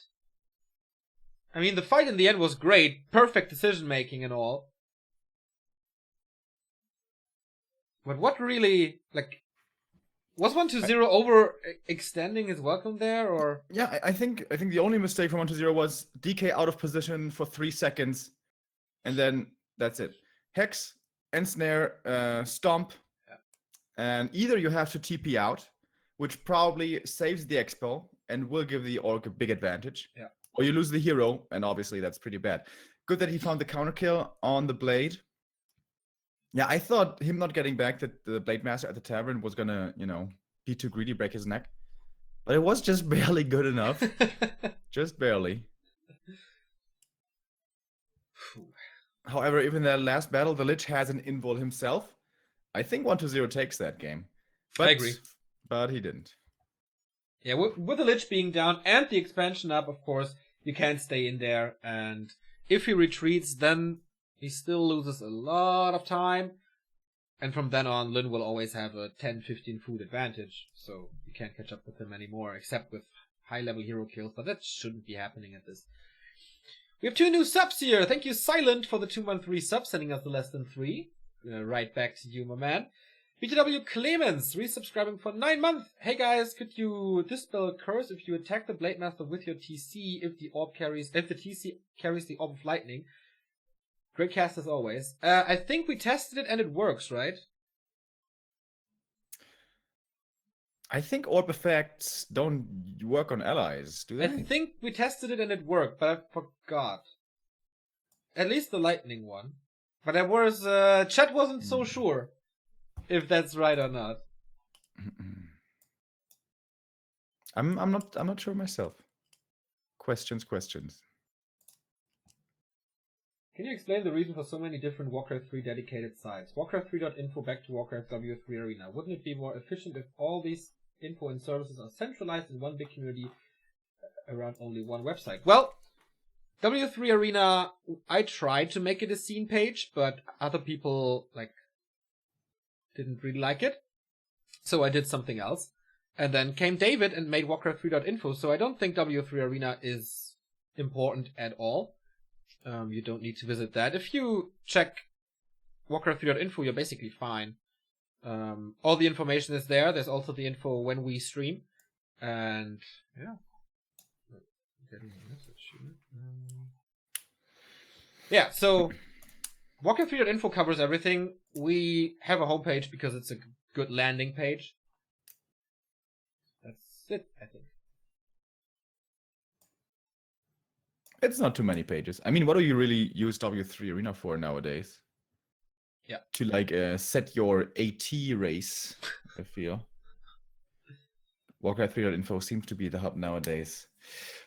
I mean, the fight in the end was great. Perfect decision making and all. But what really, like, was 1-0 over extending his welcome there, or? Yeah, I think the only mistake from 1-0 was DK out of position for 3 seconds, and then that's it. Hex and Snare, Stomp, yeah. And either you have to TP out, which probably saves the Expo and will give the Orc a big advantage, yeah. Or you lose the hero, and obviously that's pretty bad. Good that he found the counter kill on the Blade. Yeah, I thought him not getting back that the Blade Master at the tavern was gonna, you know, be too greedy, break his neck. But it was just barely good enough. Just barely. However, even in that last battle, the Lich has an invul himself. I think 1-0 takes that game. But, I agree. But he didn't. Yeah, with the Lich being down and the expansion up, of course, you can't stay in there. And if he retreats, then he still loses a lot of time. And from then on, Lin will always have a 10-15 food advantage. So you can't catch up with him anymore, except with high-level hero kills. But that shouldn't be happening at this. We have 2 new subs here. Thank you, Silent, for the 2-month free sub, sending us the less than 3. Right back to you, my man. BTW Clemens, resubscribing for 9 months. Hey guys, could you dispel curse if you attack the Blade Master with your TC if the TC carries the Orb of Lightning? Great cast as always. I think we tested it and it works, right? I think Orb effects don't work on allies, do they? I think we tested it and it worked, but I forgot. At least the Lightning one. But I was, chat wasn't so sure if that's right or not. I'm not sure myself. Questions. Can you explain the reason for so many different Warcraft 3 dedicated sites? Warcraft3.info back to Warcraft W3 Arena. Wouldn't it be more efficient if all these info and services are centralized in one big community around only one website? Well, W3 Arena, I tried to make it a scene page, but other people, didn't really like it. So I did something else. And then came David and made Warcraft3.info, so I don't think W3 Arena is important at all. You don't need to visit that. If you check Warcraft3.info, you're basically fine. All the information is there. There's also the info when we stream. And, yeah. getting a message here. Yeah, so Walking Through That Info covers everything. We have a homepage because it's a good landing page. That's it, I think. It's not too many pages. I mean, what do you really use W3 Arena for nowadays? Yeah. To like set your AT race, I feel. Walker3.info seems to be the hub nowadays.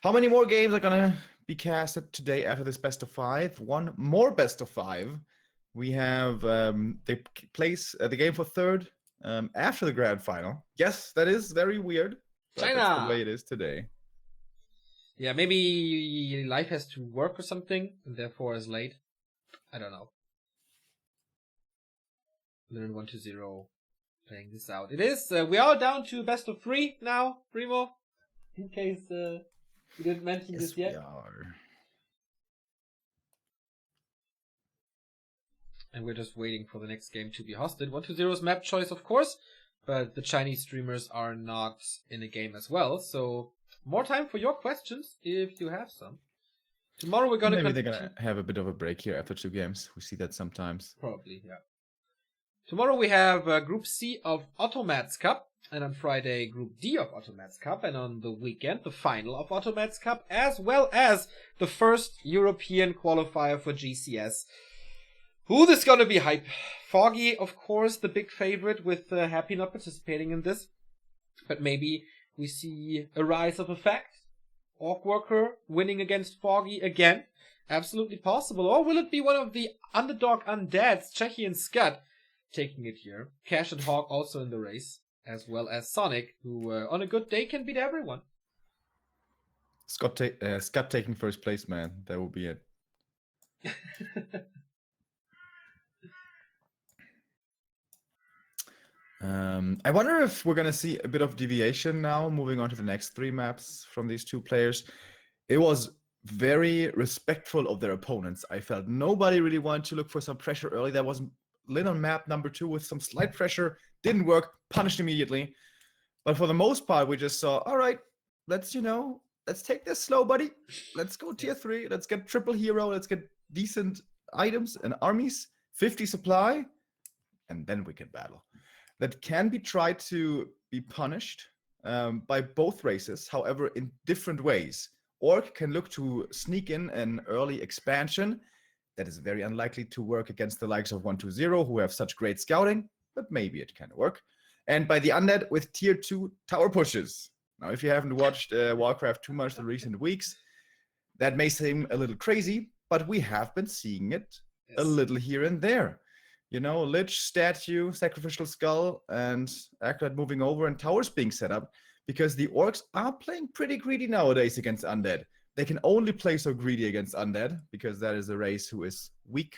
How many more games are gonna be casted today after this best of 5? One more best of 5. We have the game for third after the grand final. Yes, that is very weird. But China! That's the way it is today. Yeah, maybe life has to work or something, and therefore is late. I don't know. Linen 1-0 playing this out. It is. We are down to best of 3 now, Remo. In case we didn't mention this yet. We are. And we're just waiting for the next game to be hosted. 1-0's map choice, of course, but the Chinese streamers are not in the game as well. So more time for your questions if you have some. Tomorrow we're gonna maybe they're gonna have a bit of a break here after 2 games. We see that sometimes. Probably, yeah. Tomorrow we have Group C of Automats Cup, and on Friday Group D of Automats Cup, and on the weekend the final of Automats Cup, as well as the first European qualifier for GCS. Ooh, this is gonna be hype. Foggy, of course, the big favorite, with Happy not participating in this. But maybe we see a rise of effect. Orc Worker winning against Foggy again. Absolutely possible. Or will it be one of the underdog undeads, Czechi and Scud, taking it here? Cash and Hawk also in the race, as well as Sonic, who on a good day can beat everyone. Scud taking first place, man. That will be it. I wonder if we're going to see a bit of deviation now, moving on to the next 3 maps from these 2 players. It was very respectful of their opponents. I felt nobody really wanted to look for some pressure early. There was Lin on map number 2 with some slight pressure. Didn't work. Punished immediately. But for the most part, we just saw, all right, let's take this slow, buddy. Let's go tier 3. Let's get triple hero. Let's get decent items and armies. 50 supply. And then we can battle. That can be tried to be punished by both races, however, in different ways. Orc can look to sneak in an early expansion. That is very unlikely to work against the likes of 1-2-0, who have such great scouting, but maybe it can work. And by the undead with tier 2 tower pushes. Now, if you haven't watched Warcraft too much the recent weeks, that may seem a little crazy, but we have been seeing it a little here and there. You know, Lich, Statue, Sacrificial Skull, and Acolyte moving over, and towers being set up, because the Orcs are playing pretty greedy nowadays against Undead. They can only play so greedy against Undead, because that is a race who is weak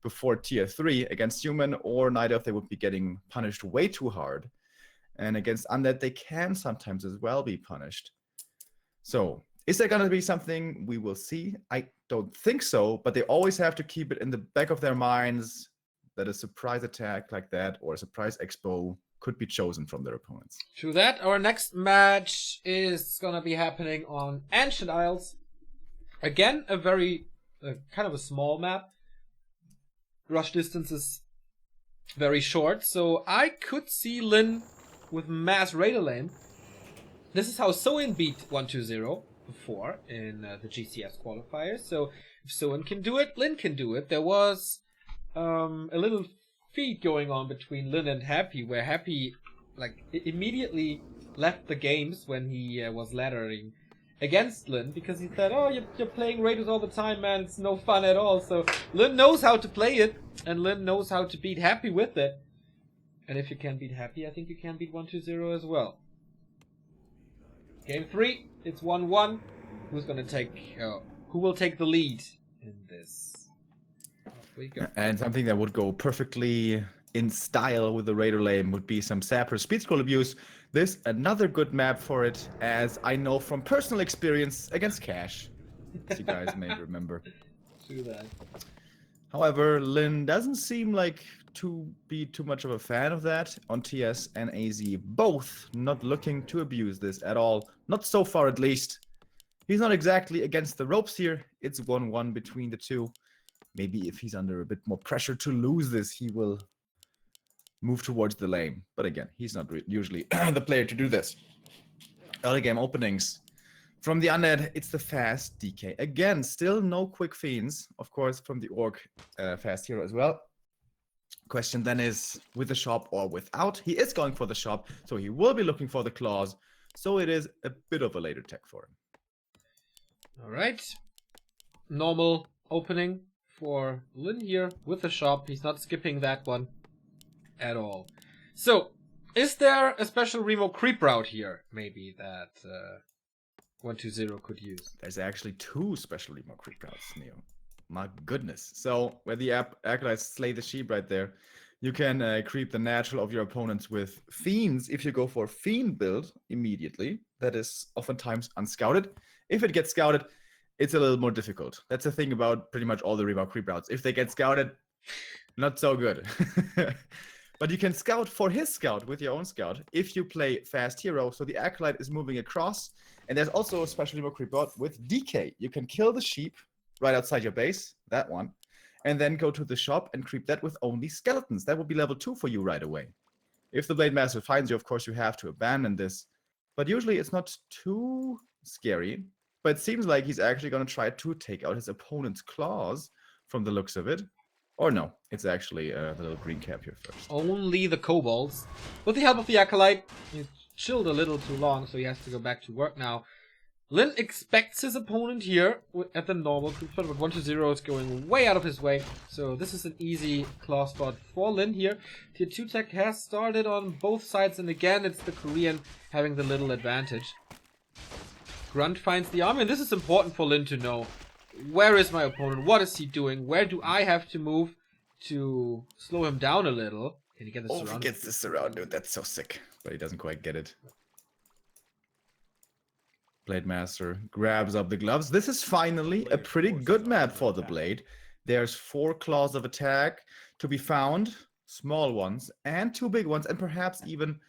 before tier 3. Against Human or Night Elf, they would be getting punished way too hard. And against Undead, they can sometimes as well be punished. So, is there going to be something we will see? I don't think so, but they always have to keep it in the back of their minds that a surprise attack like that or a surprise expo could be chosen from their opponents. True that. Our next match is going to be happening on Ancient Isles. Again, a very kind of a small map. Rush distance is very short, so I could see Lin with mass Raider Lane. This is how Soin beat 1-2-0 before in the GCS qualifiers. So if Soin can do it, Lin can do it. There was a little feud going on between Lin and Happy, where Happy immediately left the games when he was laddering against Lin, because he said, oh, you're playing Raiders all the time, man, it's no fun at all. So Lin knows how to play it, and Lin knows how to beat Happy with it. And if you can beat Happy, I think you can beat 1-2-0 as well. Game 3, it's 1-1. Who will take the lead in this? And something that would go perfectly in style with the Raider lane would be some Sapper speed scroll abuse. This another good map for it, as I know from personal experience against Cash, as you guys may remember. True that. However, Lin doesn't seem like to be too much of a fan of that. On TS and AZ, both not looking to abuse this at all. Not so far, at least. He's not exactly against the ropes here. It's 1-1 between the two. Maybe if he's under a bit more pressure to lose this, he will move towards the lane. But again, he's not usually the player to do this. Early game openings. From the undead, it's the fast DK. Again, still no quick fiends. Of course, from the orc fast hero as well. Question then is, with the shop or without? He is going for the shop, so he will be looking for the claws. So it is a bit of a later tech for him. All right. Normal opening for Lin here with the shop. He's not skipping that one at all. So, is there a special Remo creep route here, maybe, that 120 could use? There's actually two special Remo creep routes, Neo. My goodness. So, where the acolytes slay the sheep right there, you can creep the natural of your opponents with fiends if you go for fiend build immediately. That is oftentimes unscouted. If it gets scouted, it's a little more difficult. That's the thing about pretty much all the Remo creep routes. If they get scouted, not so good. But you can scout for his scout with your own scout if you play fast hero. So the acolyte is moving across. And there's also a special Remo creep route with DK. You can kill the sheep right outside your base, that one, and then go to the shop and creep that with only skeletons. That would be level 2 for you right away. If the Blade Master finds you, of course, you have to abandon this. But usually it's not too scary. But it seems like he's actually going to try to take out his opponent's claws from the looks of it. Or no, it's actually the little green cap here first. Only the kobolds. With the help of the acolyte, he chilled a little too long, so he has to go back to work now. Lin expects his opponent here at the normal creep spot, but 120 is going way out of his way. So this is an easy claw spot for Lin here. Tier 2 tech has started on both sides, and again it's the Korean having the little advantage. Grunt finds the army, and this is important for Lin to know. Where is my opponent? What is he doing? Where do I have to move to slow him down a little? Can he get this He gets this around, dude. That's so sick. But he doesn't quite get it. Blade Master grabs up the gloves. This is finally a pretty good map for the Blade. There's 4 claws of attack to be found. Small ones and 2 big ones. And perhaps even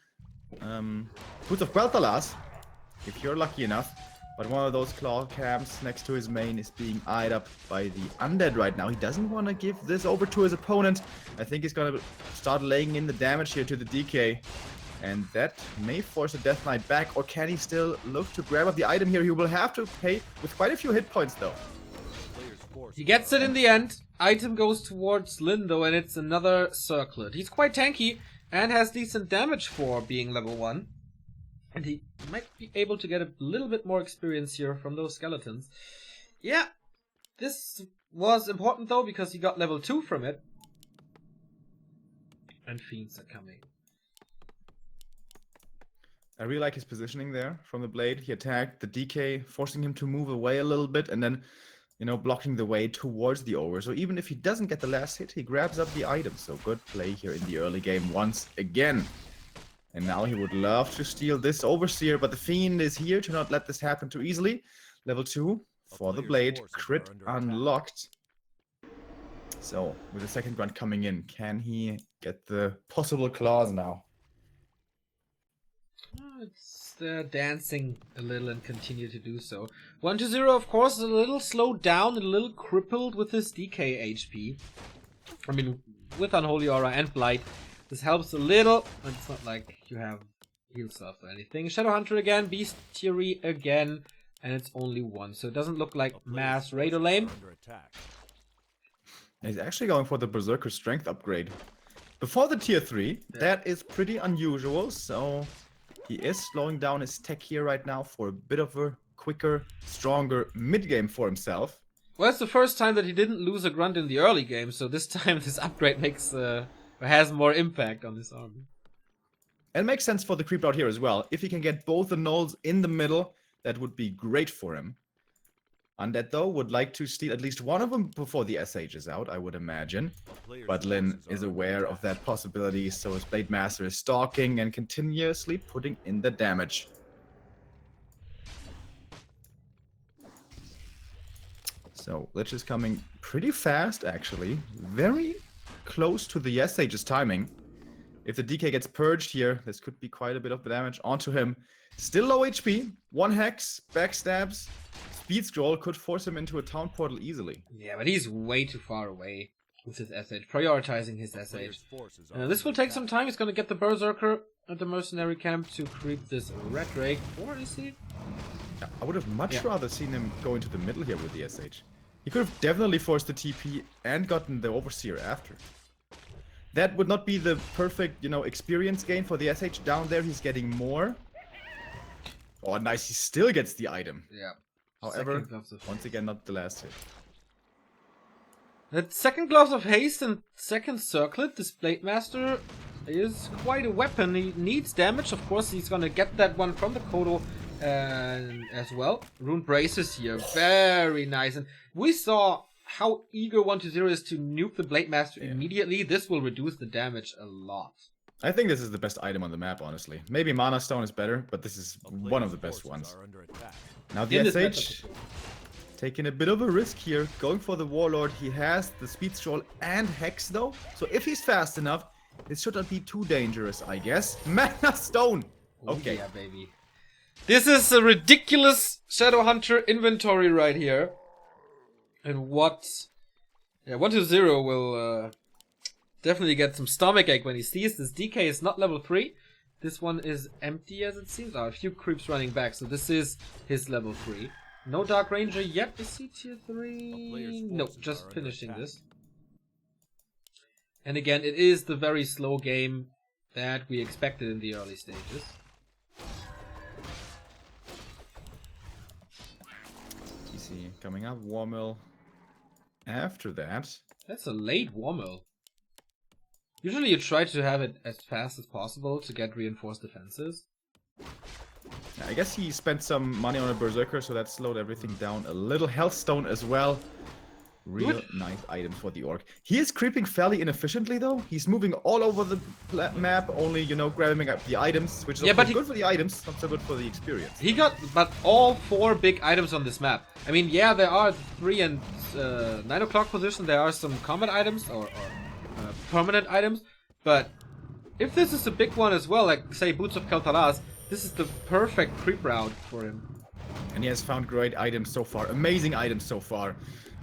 Boots of Quel'Thalas, if you're lucky enough. But one of those claw camps next to his main is being eyed up by the undead right now. He doesn't want to give this over to his opponent. I think he's going to start laying in the damage here to the DK. And that may force a Death Knight back. Or can he still look to grab up the item here? He will have to pay with quite a few hit points though. He gets it in the end. Item goes towards Lin though, and it's another circlet. He's quite tanky and has decent damage for being level 1. And he might be able to get a little bit more experience here from those skeletons. Yeah, this was important though, because he got level 2 from it. And fiends are coming. I really like his positioning there from the Blade. He attacked the DK, forcing him to move away a little bit, and then, you know, blocking the way towards the ogre. So even if he doesn't get the last hit, he grabs up the item. So good play here in the early game once again. And now he would love to steal this Overseer, but the Fiend is here to not let this happen too easily. Level 2 for the Blade. Crit unlocked. So, with the second grunt coming in, can he get the possible claws now? It's dancing a little and continue to do so. 120, of course, is a little slowed down and a little crippled with his DK HP. I mean, with Unholy Aura and Blight. This helps a little, but it's not like you have heal stuff or anything. Shadowhunter again, Bestiary again, and it's only 1, so it doesn't look like mass raid or lame. He's actually going for the Berserker Strength upgrade. Before the tier 3, that is pretty unusual, so he is slowing down his tech here right now for a bit of a quicker, stronger mid-game for himself. Well, it's the first time that he didn't lose a grunt in the early game, so this time this upgrade makes... has more impact on this army. And makes sense for the creep out here as well. If he can get both the gnolls in the middle, that would be great for him. Undead, though, would like to steal at least one of them before the SH is out, I would imagine. But Lin is aware of that possibility, so his Blade Master is stalking and continuously putting in the damage. So, Lich is coming pretty fast, actually. Very close to the SH's timing. If the DK gets purged here, this could be quite a bit of damage onto him. Still low HP, 1 hex, backstabs, speed scroll could force him into a town portal easily. Yeah, but he's way too far away with his SH, prioritizing his SH. This will take some time. He's gonna get the Berserker at the mercenary camp to creep this Red Drake. Or is he? I would have much rather seen him go into the middle here with the SH. He could have definitely forced the TP and gotten the Overseer after. That would not be the perfect, experience gain for the SH. Down there, he's getting more. Oh, nice. He still gets the item. Yeah. However, once again, not the last hit. That second Gloves of Haste and second Circlet, this Blade Master is quite a weapon. He needs damage. Of course, he's gonna get that one from the Kodo as well. Rune Braces here. Very nice. And we saw how eager 120 is to nuke the Blade Master immediately. This will reduce the damage a lot. I think this is the best item on the map, honestly. Maybe Mana Stone is better, but this is one of the best ones. Now the SH taking a bit of a risk here, going for the Warlord. He has the Speed Scroll and Hex though, so if he's fast enough, this should not be too dangerous, I guess. Mana Stone! Okay. Yeah, baby. This is a ridiculous Shadowhunter inventory right here. And what... Yeah, 120 will definitely get some stomachache when he sees this. DK is not level 3. This one is empty as it seems. Oh, a few creeps running back, so this is his level 3. No Dark Ranger yet. Is he tier 3? No, just finishing this. And again, it is the very slow game that we expected in the early stages. TC coming up, Warmill after that. That's a late Warmill. Usually you try to have it as fast as possible to get reinforced defenses. I guess he spent some money on a Berserker, so that slowed everything down a little. Healthstone as well. Real nice items for the Orc. He is creeping fairly inefficiently though. He's moving all over the map, only, grabbing up the items, which is good for the items, not so good for the experience. He got, but all 4 big items on this map. I mean, yeah, there are 3 and 9 o'clock position. There are some combat items or permanent items, but if this is a big one as well, like say Boots of Kel'Thalas, this is the perfect creep route for him. And he has found great items so far, amazing items so far.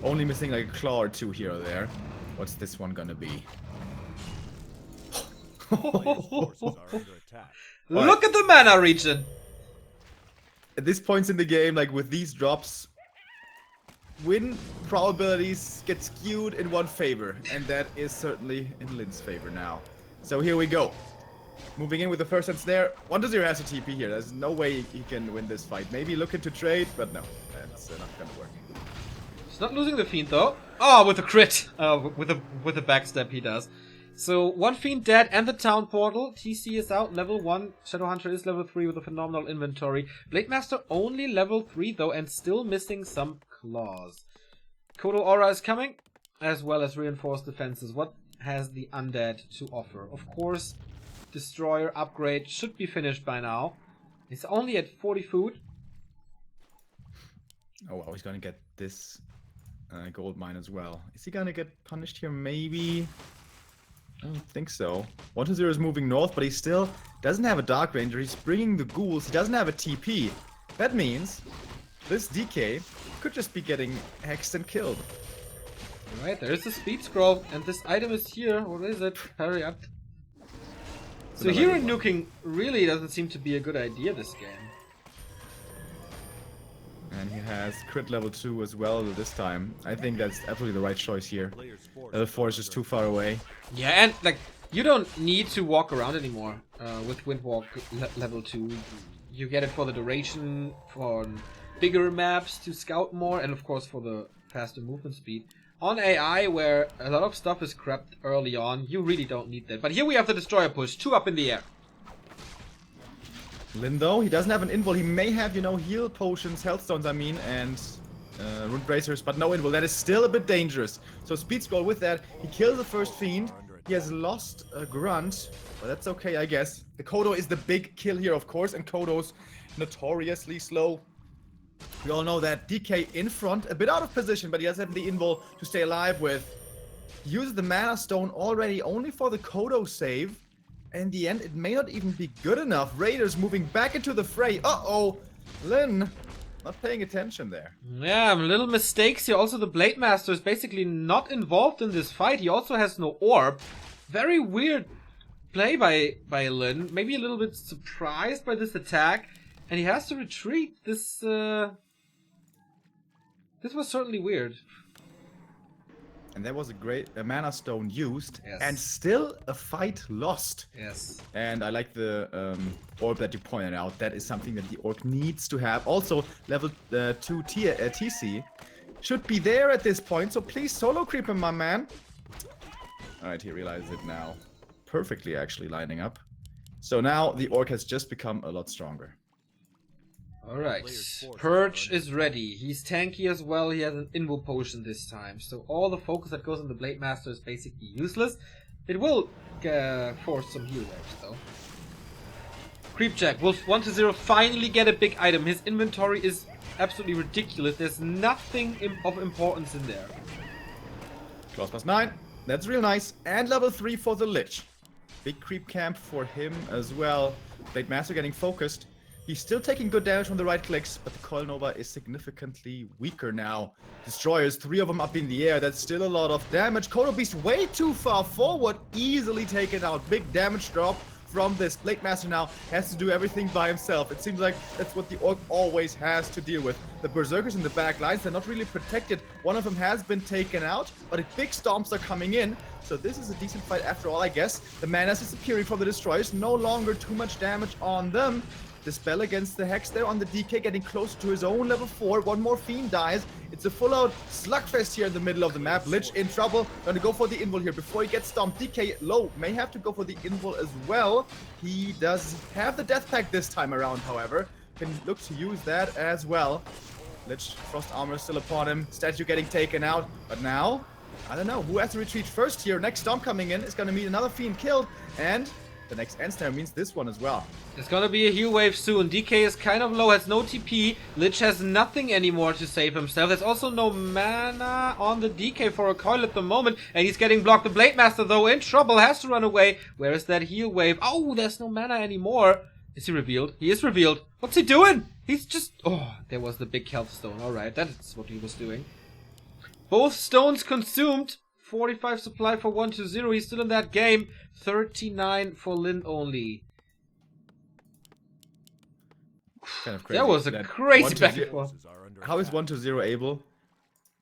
Only missing like a claw or 2 here or there. What's this one gonna be? Look at the mana region! At this point in the game, like with these drops, win probabilities get skewed in one favor, and that is certainly in Lin's favor now. So here we go. Moving in with the first ensnare. 120 has a TP here. There's no way he can win this fight. Maybe looking to trade, but no, that's not gonna work. He's not losing the Fiend though. Oh, with a crit! With a backstep he does. So, 1 Fiend dead and the Town Portal. TC is out, level 1. Shadowhunter is level 3 with a phenomenal inventory. Blade Master only level 3 though, and still missing some claws. Kodo Aura is coming, as well as reinforced defenses. What has the Undead to offer? Of course, Destroyer upgrade should be finished by now. It's only at 40 food. Oh wow, he's gonna get this gold mine as well. Is he gonna get punished here? Maybe. I don't think so. 120 is moving north, but he still doesn't have a Dark Ranger. He's bringing the ghouls. He doesn't have a TP. That means this DK could just be getting hexed and killed. Alright, there is a speed scroll, and this item is here. What is it? Hurry up. So hero nuking really doesn't seem to be a good idea this game. And he has crit level 2 as well this time. I think that's absolutely the right choice here. Level 4 is just too far away. Yeah, and like, you don't need to walk around anymore with Windwalk level 2. You get it for the duration, for bigger maps to scout more, and of course for the faster movement speed. On AI, where a lot of stuff is crept early on, you really don't need that. But here we have the Destroyer push, 2 up in the air. Lin though, he doesn't have an invul. He may have, heal potions, health stones, and rune bracers, but no invul. That is still a bit dangerous. So speed scroll with that. He kills the first fiend. He has lost a grunt, but that's okay, I guess. The Kodo is the big kill here, of course, and Kodo's notoriously slow. We all know that. DK in front, a bit out of position, but he does have the invul to stay alive with. He uses the mana stone already only for the Kodo save. In the end, it may not even be good enough. Raiders moving back into the fray. Uh-oh! Lin not paying attention there. Yeah, little mistakes here. Also, the Blade Master is basically not involved in this fight. He also has no orb. Very weird play by Lin. Maybe a little bit surprised by this attack. And he has to retreat. This was certainly weird. And there was a mana stone used, Yes. and still a fight lost. Yes. And I like the orb that you pointed out. That is something that the orc needs to have. Also, level 2 TC should be there at this point, so please solo creep him, my man. Alright, he realized it now. Perfectly, actually, lining up. So now the orc has just become a lot stronger. Alright, Purge is ready. He's tanky as well. He has an Invo Potion this time. So all the focus that goes on the Blade Master is basically useless. It will force some heal waves though. Creepjack will 1-0 finally get a big item. His inventory is absolutely ridiculous. There's nothing of importance in there. Claws +9. That's real nice. And level 3 for the Lich. Big creep camp for him as well. Blade Master getting focused. He's still taking good damage from the right clicks, but the Coil Nova is significantly weaker now. Destroyers, 3 of them up in the air. That's still a lot of damage. Kodo Beast way too far forward. Easily taken out. Big damage drop from this. Blade Master now has to do everything by himself. It seems like that's what the Orc always has to deal with. The Berserkers in the back lines, they're not really protected. One of them has been taken out, but big stomps are coming in. So this is a decent fight after all, I guess. The mana is disappearing from the Destroyers. No longer too much damage on them. The spell against the Hex there on the DK getting close to his own level 4. One more Fiend dies. It's a full-out slugfest here in the middle of the map. Lich in trouble. Gonna go for the invul here before he gets stomped. DK low. May have to go for the invul as well. He does have the Death Pact this time around, however. Can look to use that as well. Lich, Frost Armor still upon him. Statue getting taken out. But now, I don't know. Who has to retreat first here? Next Stomp coming in is gonna meet another Fiend killed. And the next end snare means this one as well. There's gonna be a heal wave soon. DK is kind of low, has no TP. Lich has nothing anymore to save himself. There's also no mana on the DK for a coil at the moment. And he's getting blocked. The Blade Master, though, in trouble, has to run away. Where is that heal wave? Oh, there's no mana anymore. Is he revealed? He is revealed. What's he doing? He's just... Oh, there was the big health stone. Alright, that's what he was doing. Both stones consumed. 45 supply for 1-0. He's still in that game. 39 for Lin only. Kind of crazy. That was a crazy back and forth. How is 1-0 able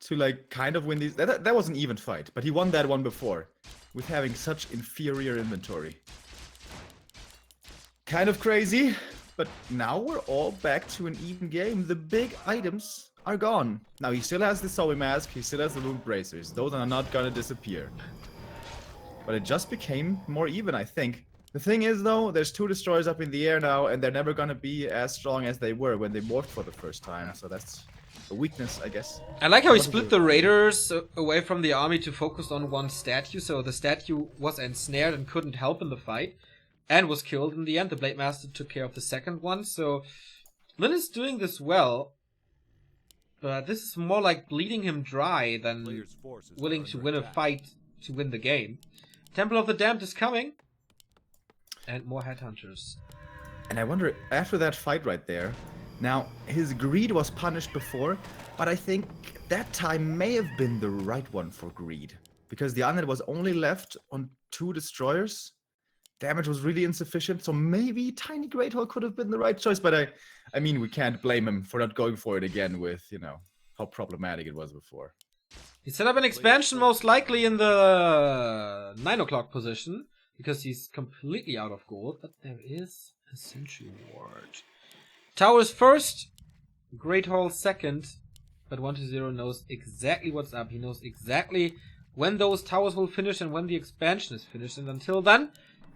to like kind of win these? That was an even fight, but he won that one before with having such inferior inventory. Kind of crazy, but now we're all back to an even game. The big items are gone. Now he still has the Zoe Mask, he still has the Wound Bracers. Those are not gonna disappear. But it just became more even, I think. The thing is, though, there's 2 Destroyers up in the air now, and they're never gonna be as strong as they were when they morphed for the first time. So that's a weakness, I guess. I like how he split the Raiders away from the army to focus on one statue. So the statue was ensnared and couldn't help in the fight. And was killed in the end. The Blade Master took care of the second one. So Lin is doing this well. But this is more like bleeding him dry than willing to win a fight to win the game. Temple of the Damned is coming. And more Headhunters. And I wonder, after that fight right there, now, his greed was punished before, but I think that time may have been the right one for greed. Because the Undead was only left on 2 Destroyers. Damage was really insufficient, so maybe Tiny Great Hall could have been the right choice, but I mean, we can't blame him for not going for it again with, you know, how problematic it was before. He set up an expansion most likely in the 9 o'clock position, because he's completely out of gold, but there is a Sentry Ward. Towers first, Great Hall second, but 1-0 knows exactly what's up. He knows exactly when those towers will finish and when the expansion is finished, and until then,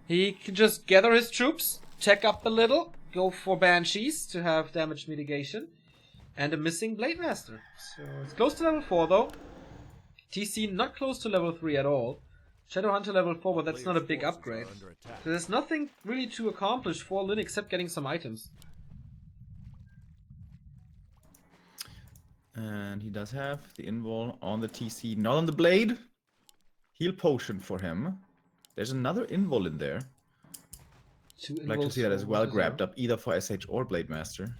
he can just gather his troops, check up a little, go for Banshees to have damage mitigation, and a missing Blade Master. So it's close to level 4 though. TC not close to level 3 at all. Shadowhunter level 4, but that's not a big upgrade. So there's nothing really to accomplish for Lin except getting some items. And he does have the invul on the TC, not on the blade. Heal potion for him. There's another invul in there. I'd like to see that as well grabbed up, either for SH or Blade Master.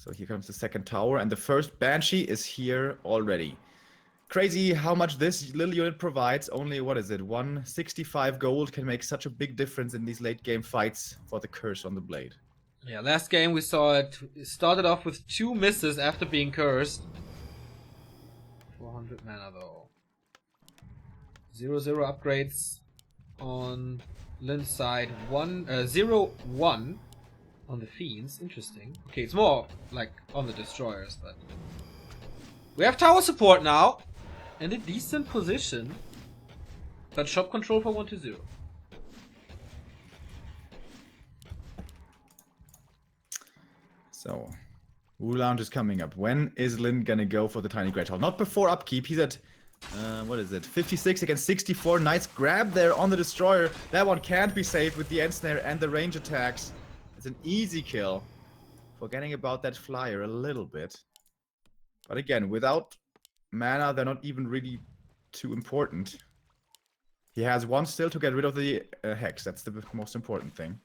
So here comes the second tower, and the first Banshee is here already. Crazy how much this little unit provides. Only, what is it, 165 gold can make such a big difference in these late game fights for the curse on the blade. Yeah, last game we saw it started off with 2 misses after being cursed. 400 mana though. 0-0 upgrades on Lin's side. 0-1 on the Fiends. Interesting. Okay, it's more like on the Destroyers, but we have tower support now in a decent position. But shop control for 1-0. So, Wu Lounge is coming up. When is Lin gonna go for the Tiny Great Hall? Not before upkeep. He's at, what is it? 56 against 64. Nice grab there on the Destroyer. That one can't be saved with the End Snare and the range attacks. It's an easy kill. Forgetting about that flyer a little bit. But again, without mana, they're not even really too important. He has one still to get rid of the Hex. That's the most important thing.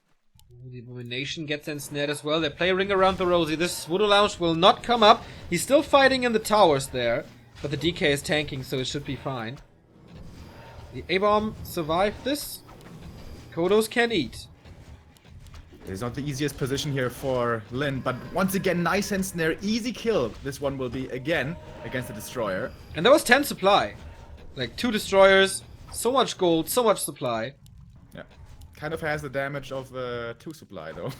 The Abomination gets ensnared as well. They play Ring Around the Rosie. This Voodoo Lounge will not come up. He's still fighting in the towers there. But the DK is tanking, so it should be fine. The A-Bomb survived this. Kodos can eat. It's not the easiest position here for Lin, but once again, nice ensnare. Easy kill. This one will be again against the Destroyer. And that was 10 supply. Like 2 Destroyers, so much gold, so much supply. Yeah. Kind of has the damage of 2 supply though.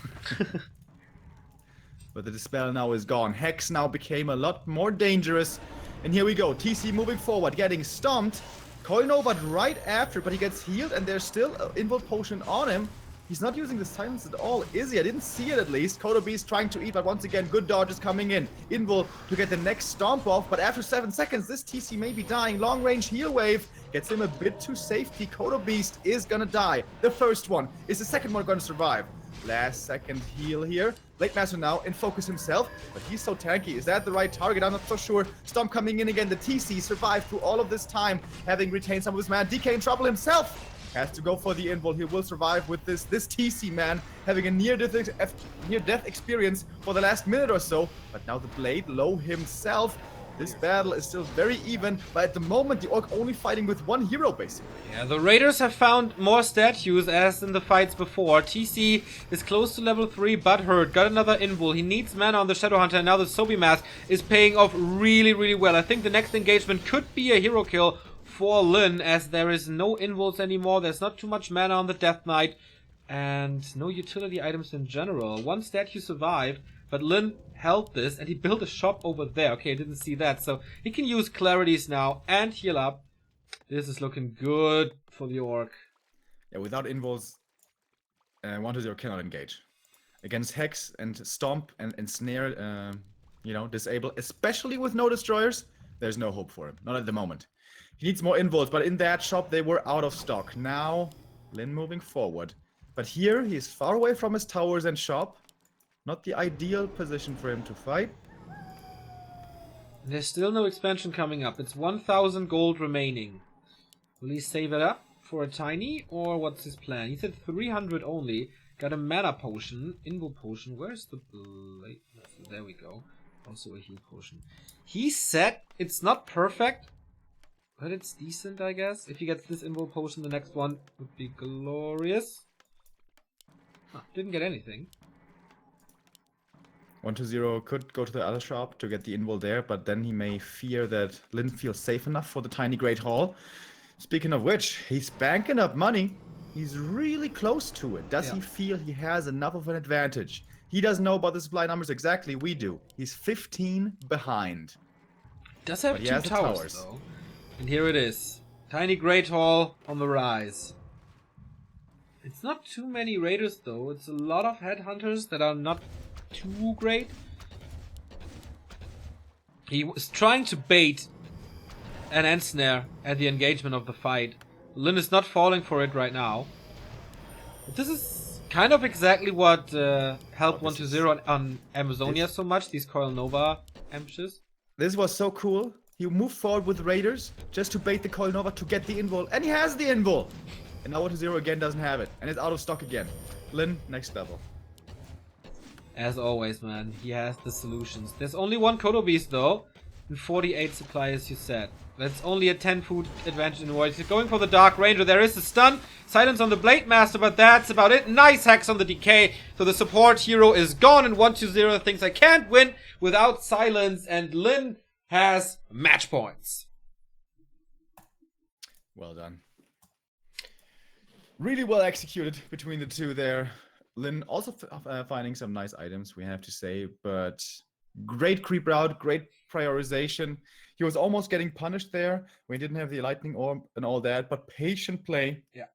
But the Dispel now is gone. Hex now became a lot more dangerous. And here we go. TC moving forward, getting stomped. Coil Nova right after, but he gets healed and there's still an Invul Potion on him. He's not using the silence at all, is he? I didn't see it at least. Kodo Beast trying to eat, but once again, good dodges coming in. Invul to get the next stomp off, but after 7 seconds, this TC may be dying. Long range heal wave gets him a bit to safety. Kodo Beast is gonna die. The first one. Is the second one gonna survive? Last second heal here. Blade Master now in focus himself, but he's so tanky. Is that the right target? I'm not so sure. Stomp coming in again. The TC survived through all of this time, having retained some of his mana. DK in trouble himself. Has to go for the invul. He will survive with this TC, man, having a near-death experience for the last minute or so. But now the Blade low himself. This battle is still very even, but at the moment the Orc only fighting with 1 hero, basically. Yeah, the Raiders have found more statues as in the fights before. TC is close to level 3, but hurt. Got another invul. He needs mana on the Shadowhunter, and now the Sobi Mask is paying off really, really well. I think the next engagement could be a hero kill for Lin, as there is no invuls anymore. There's not too much mana on the Death Knight, and no utility items in general. 1 statue survived, but Lin held this, and he built a shop over there. Okay, I didn't see that. So he can use Clarities now and heal up. This is looking good for the Orc. Yeah, without invuls, 1-0 cannot engage. Against Hex and Stomp and Snare, you know, disable, especially with no Destroyers, there's no hope for him. Not at the moment. He needs more invuls, but in that shop they were out of stock. Now, Lin moving forward. But here, he's far away from his towers and shop. Not the ideal position for him to fight. There's still no expansion coming up. It's 1,000 gold remaining. Will he save it up for a tiny, or what's his plan? He said 300 only. Got a mana potion, invul potion. Where's the blade? There we go. Also a heal potion. He said it's not perfect, but it's decent, I guess. If he gets this invul potion, the next one would be glorious. Huh, didn't get anything. 1-0 could go to the other shop to get the invul there, but then he may fear that Lin feels safe enough for the Tiny Great Hall. Speaking of which, he's banking up money. He's really close to it. Does he feel he has enough of an advantage? He doesn't know about the supply numbers exactly. We do. He's 15 behind. Does have 2 towers though. And here it is. Tiny Great Hall on the rise. It's not too many raiders though. It's a lot of headhunters that are not too great. He was trying to bait an end snare at the engagement of the fight. Lin is not falling for it right now. But this is kind of exactly what helped 1-0 on Amazonia so much. These Coil Nova ambushes. This was so cool. He moved forward with Raiders just to bait the Coil Nova to get the invul. And he has the invul! And now 1-0 again doesn't have it. And it's out of stock again. Lin, next level. As always, man, he has the solutions. There's only one Kodo Beast, though, and 48 supply, as you said. That's only a 10 food advantage in the world. He's going for the Dark Ranger. There is a stun. Silence on the Blade Master, but that's about it. Nice hacks on the DK. So the support hero is gone, and 1-2-0 thinks I can't win without Silence, and Lin has match points. Well done. Really well executed between the two there. Lin also finding some nice items, we have to say, but great creep route, great prioritization. He was almost getting punished there when he didn't have the lightning orb and all that, but patient play. Yeah.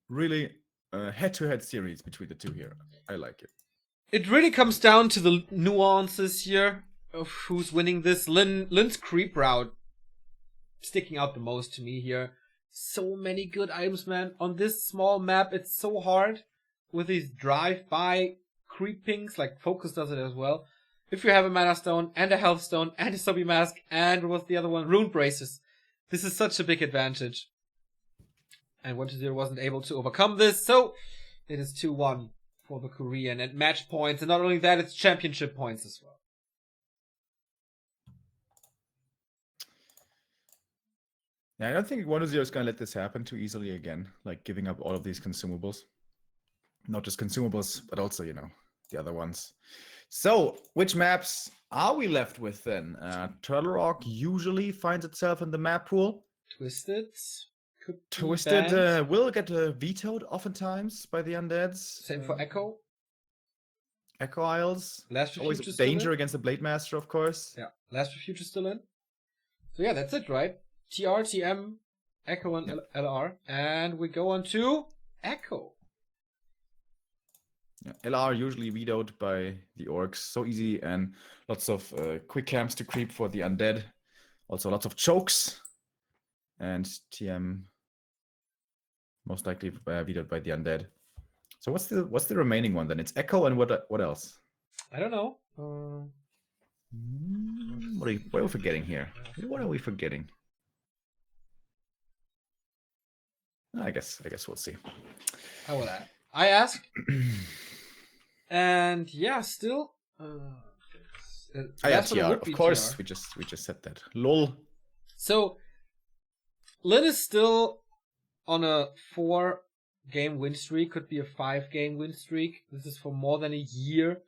Really head-to-head series between the two here. I like it. It really comes down to the nuances here of who's winning this. Lin's creep route sticking out the most to me here. So many good items, man. On this small map, it's so hard with these drive-by creepings, like Focus does it as well. If you have a Mana Stone and a Health Stone and a Zombie Mask and what's the other one? Rune Braces. This is such a big advantage. And 1-2-0 wasn't able to overcome this, so it is 2-1 for the Korean and match points. And not only that, it's championship points as well. Yeah, I don't think 1-0 is going to let this happen too easily again, like giving up all of these consumables. Not just consumables, but also, you know, the other ones. So, which maps are we left with then? Turtle Rock usually finds itself in the map pool. Twisted. Twisted will get vetoed oftentimes by the undeads. Same for Echo. Echo Isles. Last Always Refuge danger against the Blade Master, of course. Yeah, Last Refuge is still in. So yeah, that's it, right? TR, TM, Echo, and LR. And we go on to Echo. Yeah, LR usually vetoed by the orcs. So easy, and lots of quick camps to creep for the undead. Also lots of chokes. And TM most likely vetoed by the undead. So what's the remaining one then? It's Echo and what else? I don't know. What are we forgetting here? What are we forgetting? I guess we'll see. How will that? I ask. And yeah, still. Yeah, TR. Of course, TR. we just said that. Lol. So Lin is still on a 4-game win streak. Could be a 5-game win streak. This is for more than a year.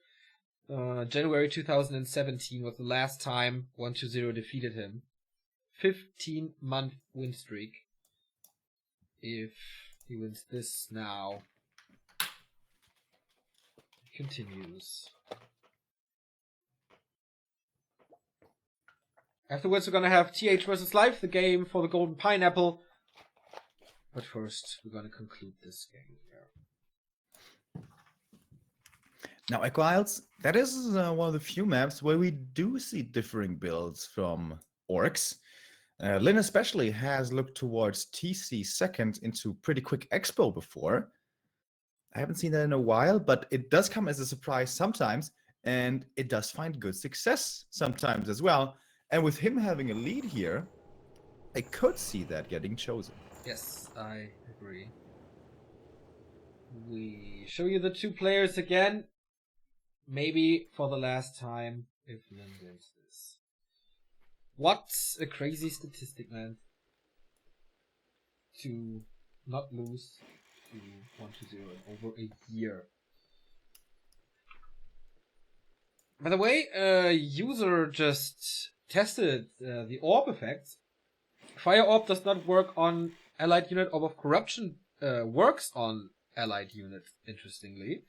January 2017 was the last time 1-2-0 defeated him. 15-month win streak. If he wins this now, it continues. Afterwards, we're gonna have TH versus Life, the game for the Golden Pineapple. But first, we're gonna conclude this game here. Now, Echo Isles, that is one of the few maps where we do see differing builds from orcs. Lin especially has looked towards TC second into pretty quick expo before. I haven't seen that in a while, but it does come as a surprise sometimes, and it does find good success sometimes as well. And with him having a lead here, I could see that getting chosen. Yes, I agree. We show you the two players again. Maybe for the last time if Lin wins this. What a crazy statistic, man. To not lose to 1-2-0 in over a year. By the way, a user just tested the orb effects. Fire Orb does not work on allied unit. Orb of Corruption works on allied unit, interestingly.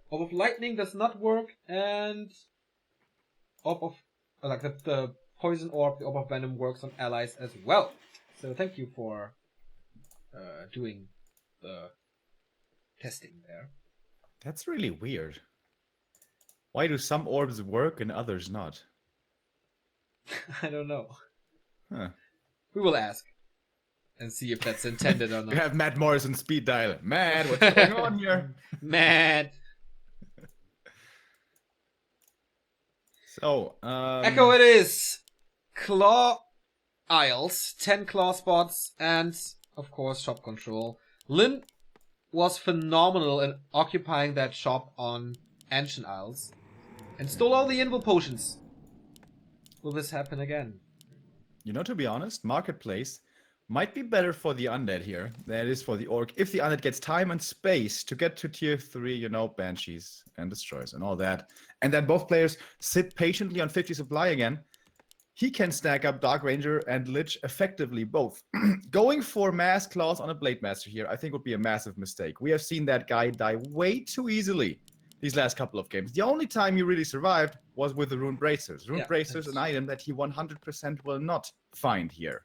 Orb of Lightning does not work, and Orb of the Poison Orb, the Orb of Venom works on allies as well. So thank you for doing the testing there. That's really weird. Why do some orbs work and others not? I don't know. Huh. We will ask and see if that's intended or not. We have Matt Morrison speed dial. Matt, what's going on here? Matt. So, Echo it is. Claw Isles, 10 claw spots, and of course shop control. Lin was phenomenal in occupying that shop on Ancient Isles and stole all the invul potions. Will this happen again? You know, to be honest, Marketplace might be better for the undead here than it is for the orc. If the undead gets time and space to get to tier 3, you know, Banshees and Destroyers and all that, and then both players sit patiently on 50 supply again, he can stack up Dark Ranger and Lich effectively both. Going for Mass Claws on a Blade Master here, I think would be a massive mistake. We have seen that guy die way too easily these last couple of games. The only time he really survived was with the Rune Bracers. Rune Bracers, an item that he 100% will not find here.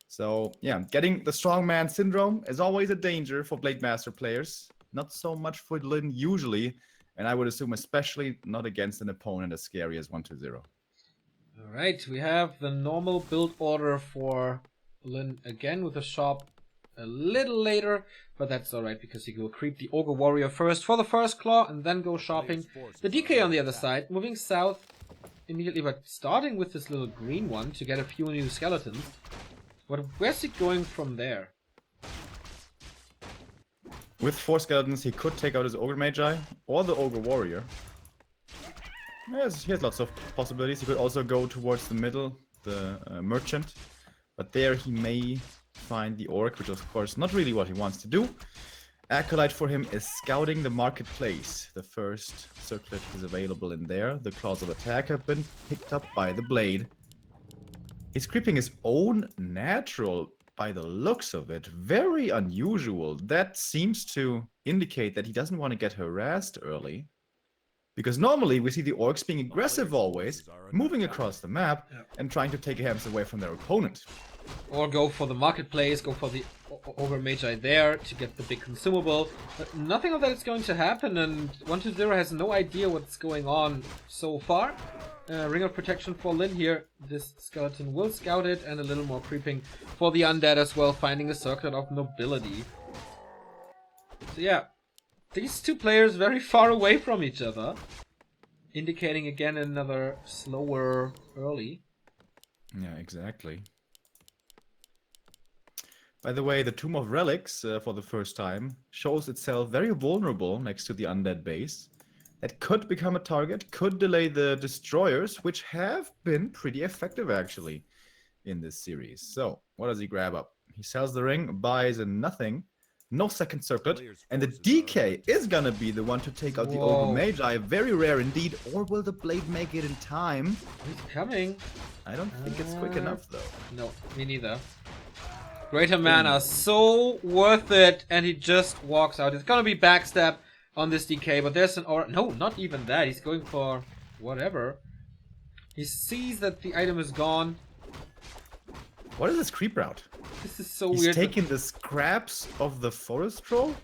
So, yeah, getting the Strongman Syndrome is always a danger for Blade Master players. Not so much for Lyn usually, and I would assume especially not against an opponent as scary as 1-2-0. Alright, we have the normal build order for Lyn again with a shop a little later, but that's alright because he will creep the Ogre Warrior first for the first claw and then go shopping. The DK on the other side, moving south immediately, but starting with this little green one to get a few new skeletons. Where's he going from there? With 4 skeletons, he could take out his Ogre Magi or the Ogre Warrior. Yes, he has lots of possibilities. He could also go towards the middle, the Merchant. But there he may find the Orc, which is of course not really what he wants to do. Acolyte for him is scouting the marketplace. The first circlet is available in there. The claws of attack have been picked up by the blade. He's creeping his own natural by the looks of it. Very unusual. That seems to indicate that he doesn't want to get harassed early. Because normally we see the orcs being aggressive always, moving across the map and trying to take hamsters away from their opponent. Or go for the marketplace, go for the Ogre Magi there to get the big consumable. But nothing of that is going to happen, and 1-2-0 has no idea what's going on so far. Ring of Protection for Lyn here. This skeleton will scout it, and a little more creeping for the undead as well, finding a circlet of nobility. So yeah, these two players very far away from each other, indicating again another slower early. Yeah, exactly. By the way, the Tomb of Relics, for the first time, shows itself very vulnerable next to the undead base. That could become a target, could delay the destroyers, which have been pretty effective actually in this series. So, what does he grab up? He sells the ring, buys a nothing, no second circlet, and the DK is gonna be the one to take out the Ogre Magi. Very rare indeed. Or will the blade make it in time? He's coming. I don't think it's quick enough though. No, me neither. Greater mana, so worth it, and he just walks out. It's gonna be backstab on this DK, but there's an aura. No, not even that. He's going for whatever. He sees that the item is gone. What is this creep route? This is so He's weird. He's taking the scraps of the forest troll?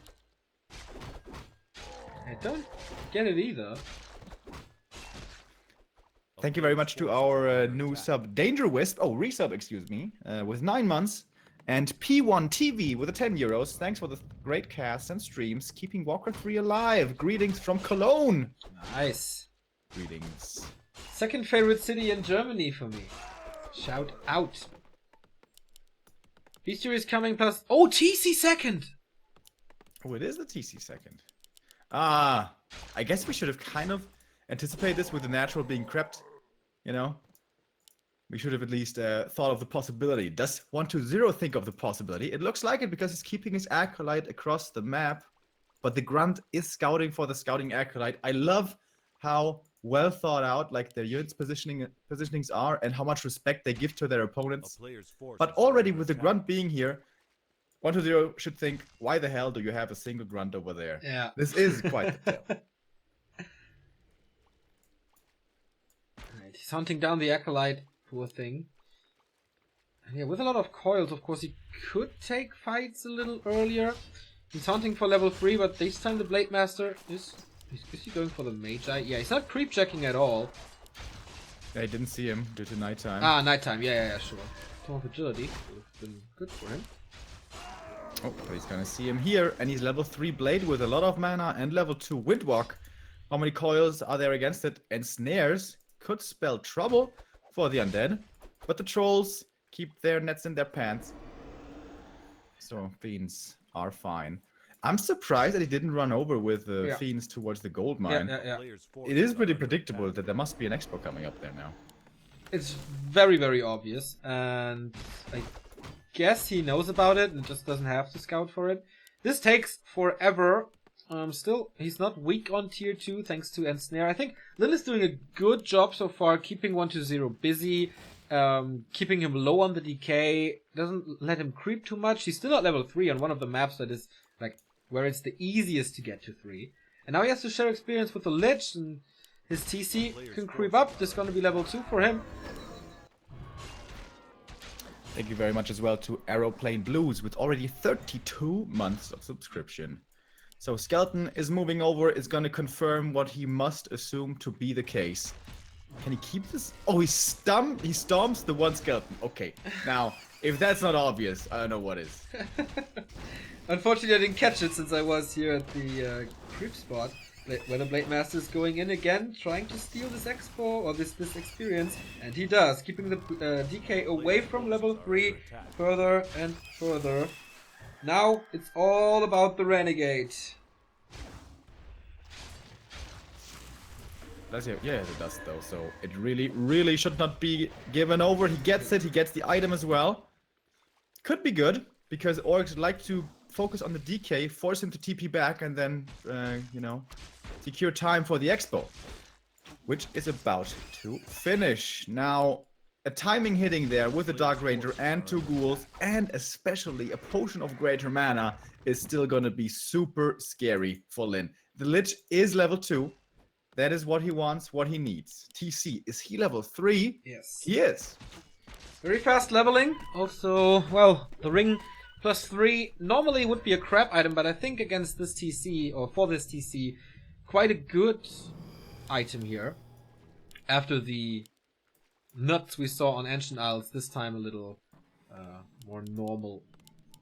I don't get it either. Thank you very much to our new sub, Danger Wisp. Oh, resub, excuse me. With 9 months. And P1 TV with the 10 euros. Thanks for the great casts and streams. Keeping Walker 3 alive. Greetings from Cologne. Nice. Greetings. Second favorite city in Germany for me. Shout out. Beastier is coming plus... Oh, TC second! Oh, it is the TC second. Ah, I guess we should have kind of anticipated this with the natural being crept. You know? We should have at least thought of the possibility. Does 1-2-0 think of the possibility? It looks like it because he's keeping his acolyte across the map. But the grunt is scouting for the scouting acolyte. I love how well thought out like their units positionings are and how much respect they give to their opponents. But already with the grunt being here, 1-2-0 should think, why the hell do you have a single grunt over there? Yeah. This is quite the tale. Alright, he's hunting down the acolyte. Poor thing. And yeah, with a lot of coils, of course, he could take fights a little earlier. He's hunting for level 3, but this time the Blade Master is he going for the Magi? Yeah, he's not creep checking at all. I didn't see him due to nighttime. Ah, nighttime. Yeah, sure. Tom of Agility would have been good for him. Oh, but he's gonna see him here, and he's level 3 Blade with a lot of mana and level 2 Windwalk. How many coils are there against it? And snares could spell trouble for the undead, but the trolls keep their nets in their pants. So fiends are fine. I'm surprised that he didn't run over with the Yeah. Fiends towards the gold mine. Yeah. Players' It forces is are pretty under predictable attack. that there must be an expo coming up there now. It's very, very obvious, and I guess he knows about it and just doesn't have to scout for it. This takes forever. Still, he's not weak on tier 2 thanks to Ensnare. I think Lin is doing a good job so far, keeping 120 busy, keeping him low on the DK, doesn't let him creep too much. He's still not level 3 on one of the maps that is like where it's the easiest to get to 3. And now he has to share experience with the Lich, and his TC can creep up. This is going to be level 2 for him. Thank you very much as well to Aeroplane Blues with already 32 months of subscription. So Skeleton is moving over, is going to confirm what he must assume to be the case. Can he keep this? Oh, he stomps the one Skeleton. Okay, now, if that's not obvious, I don't know what is. Unfortunately, I didn't catch it since I was here at the creep spot. Where the Blade Master is going in again, trying to steal this expo or this experience, and he does, keeping the DK away from level 3 further and further. Now it's all about the Renegade. Does it? Yeah, it does though. So it really should not be given over. He gets it. He gets the item as well. Could be good because orcs like to focus on the DK, force him to TP back, and then you know, secure time for the expo, which is about to finish. Now, a timing hitting there with the Dark Ranger and 2 ghouls, and especially a potion of greater mana is still gonna be super scary for Lin. The Lich is level 2. That is what he wants, what he needs. TC, is he level 3? Yes. He is. Very fast leveling. Also, well, the ring +3 normally would be a crap item, but I think against this TC, or for this TC, quite a good item here. After the nuts we saw on Ancient Isles, this time a little more normal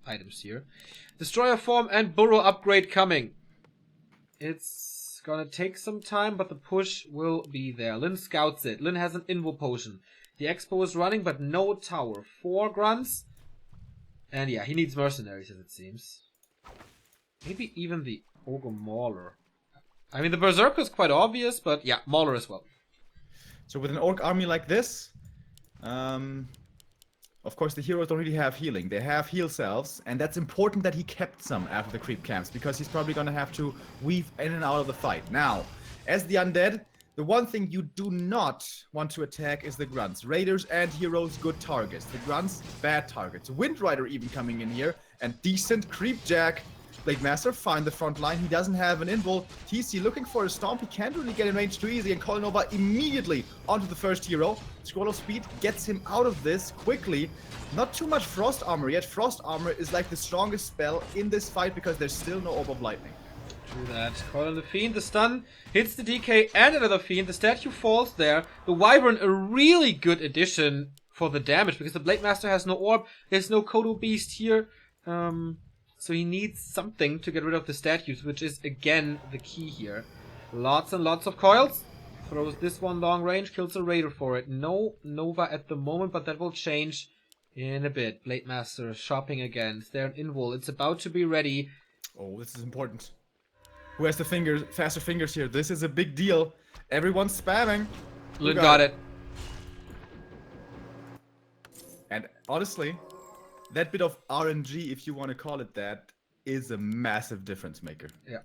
items here. Destroyer form and burrow upgrade coming. It's gonna take some time, but the push will be there. Lin scouts it. Lin has an invo potion. The expo is running, but no tower. 4 grunts. And yeah, he needs mercenaries, as it seems. Maybe even the Ogre Mauler. I mean, the Berserker is quite obvious, but yeah, Mauler as well. So with an orc army like this, of course the heroes don't really have healing. They have heal cells, and that's important that he kept some after the creep camps, because he's probably gonna have to weave in and out of the fight. Now, as the undead, the one thing you do not want to attack is the grunts. Raiders and heroes, good targets. The grunts, bad targets. Wind Rider even coming in here, and decent creep jack. Blade Master, find the front line. He doesn't have an invul. TC looking for a stomp. He can't really get in range too easy, and Kolinova immediately onto the first hero. Scroll of Speed gets him out of this quickly. Not too much Frost Armor yet. Frost Armor is like the strongest spell in this fight because there's still no Orb of Lightning. Do that. Call on the Fiend. The stun hits the DK and another Fiend. The statue falls there. The Wyvern, a really good addition for the damage because the Blade Master has no orb. There's no Kodo Beast here. So he needs something to get rid of the statues, which is again the key here. Lots and lots of coils. Throws this one long range, kills a Raider for it. No Nova at the moment, but that will change in a bit. Blade Master shopping again. Is there an invul? It's about to be ready. Oh, this is important. Who has the fingers, faster fingers here? This is a big deal. Everyone's spamming. Lin got it. And honestly, that bit of RNG, if you want to call it that, is a massive difference maker. Yeah.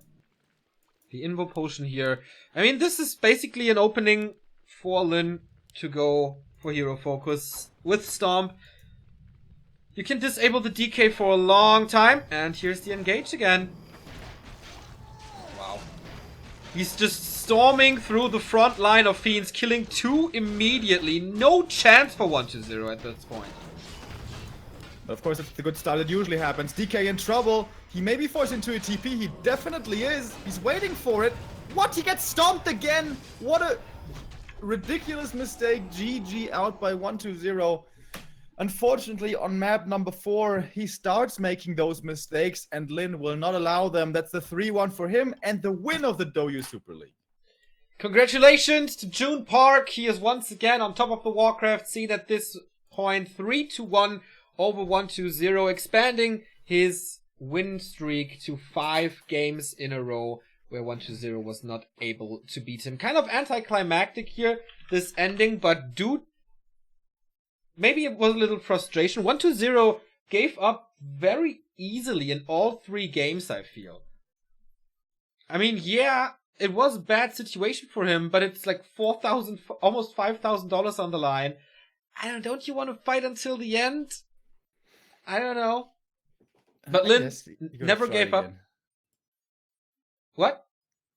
The Invo Potion here. I mean, this is basically an opening for Lin to go for hero focus with Stomp. You can disable the DK for a long time. And here's the engage again. Wow. He's just storming through the front line of Fiends, killing 2 immediately. No chance for 1-0 at this point. Of course, it's the good start that usually happens. DK in trouble. He may be forced into a TP. He definitely is. He's waiting for it. What? He gets stomped again. What a ridiculous mistake. GG out by 1-0. Unfortunately, on map number 4, he starts making those mistakes, and Lin will not allow them. That's the 3-1 for him, and the win of the Douyu Super League. Congratulations to June Park. He is once again on top of the Warcraft scene at this point. 3-1 over 1-0, expanding his win streak to 5 games in a row where 1-0 was not able to beat him. Kind of anticlimactic here, this ending, but dude, maybe it was a little frustration. 1-0 gave up very easily in all 3 games, I feel. I mean, yeah, it was a bad situation for him, but it's like $4,000, almost $5,000 on the line. Don't you want to fight until the end? I don't know. But Lin never gave up. What?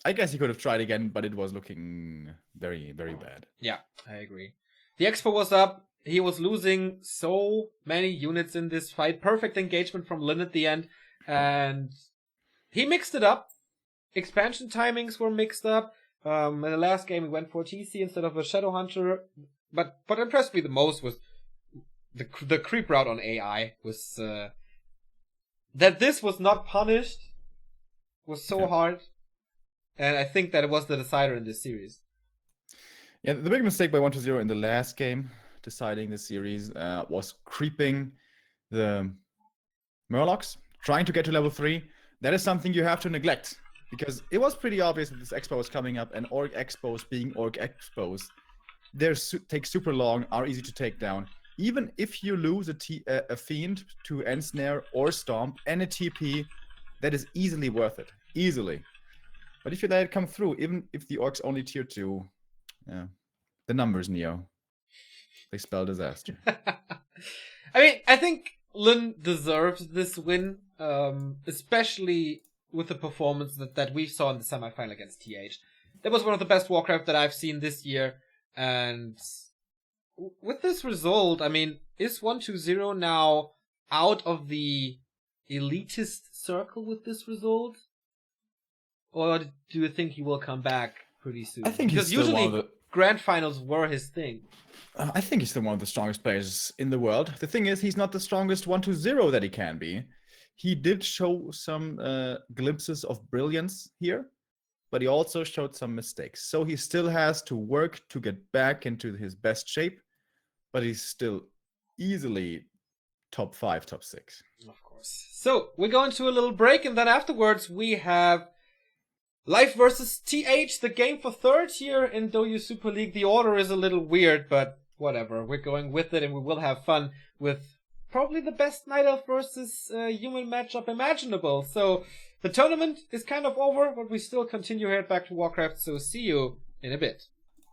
I guess he could have tried again, but it was looking very, very bad. Yeah, I agree. The Expo was up. He was losing so many units in this fight. Perfect engagement from Lin at the end. And he mixed it up. Expansion timings were mixed up. In the last game, he went for TC instead of a Shadow Hunter. But what impressed me the most was the creep route on AI. Was that this was not punished was so hard. And I think that it was the decider in this series. Yeah, the big mistake by 1-0 in the last game, deciding the series, was creeping the Murlocs, trying to get to level 3. That is something you have to neglect. Because it was pretty obvious that this Expo was coming up, and Orc Expos being Orc Expos, they take super long, are easy to take down. Even if you lose a Fiend to Ensnare or Stomp and a TP, that is easily worth it. Easily. But if you let it come through, even if the Orcs only tier 2, yeah, the numbers, Neo, they spell disaster. I mean, I think Lin deserves this win, especially with the performance that we saw in the semifinal against TH. That was one of the best Warcraft that I've seen this year. And with this result, I mean, is 1-0 now out of the elitist circle with this result? Or do you think he will come back pretty soon? I think because he's still usually grand finals were his thing. I think he's still one of the strongest players in the world. The thing is, he's not the strongest 1-0 that he can be. He did show some glimpses of brilliance here, but he also showed some mistakes. So he still has to work to get back into his best shape, but he's still easily top 5, top 6. Of course. So we're going to a little break, and then afterwards we have Life versus TH, the game for third here in Douyu Super League. The order is a little weird, but whatever. We're going with it, and we will have fun with probably the best Night Elf versus human matchup imaginable. So the tournament is kind of over, but we still continue here at Back to Warcraft, so see you in a bit.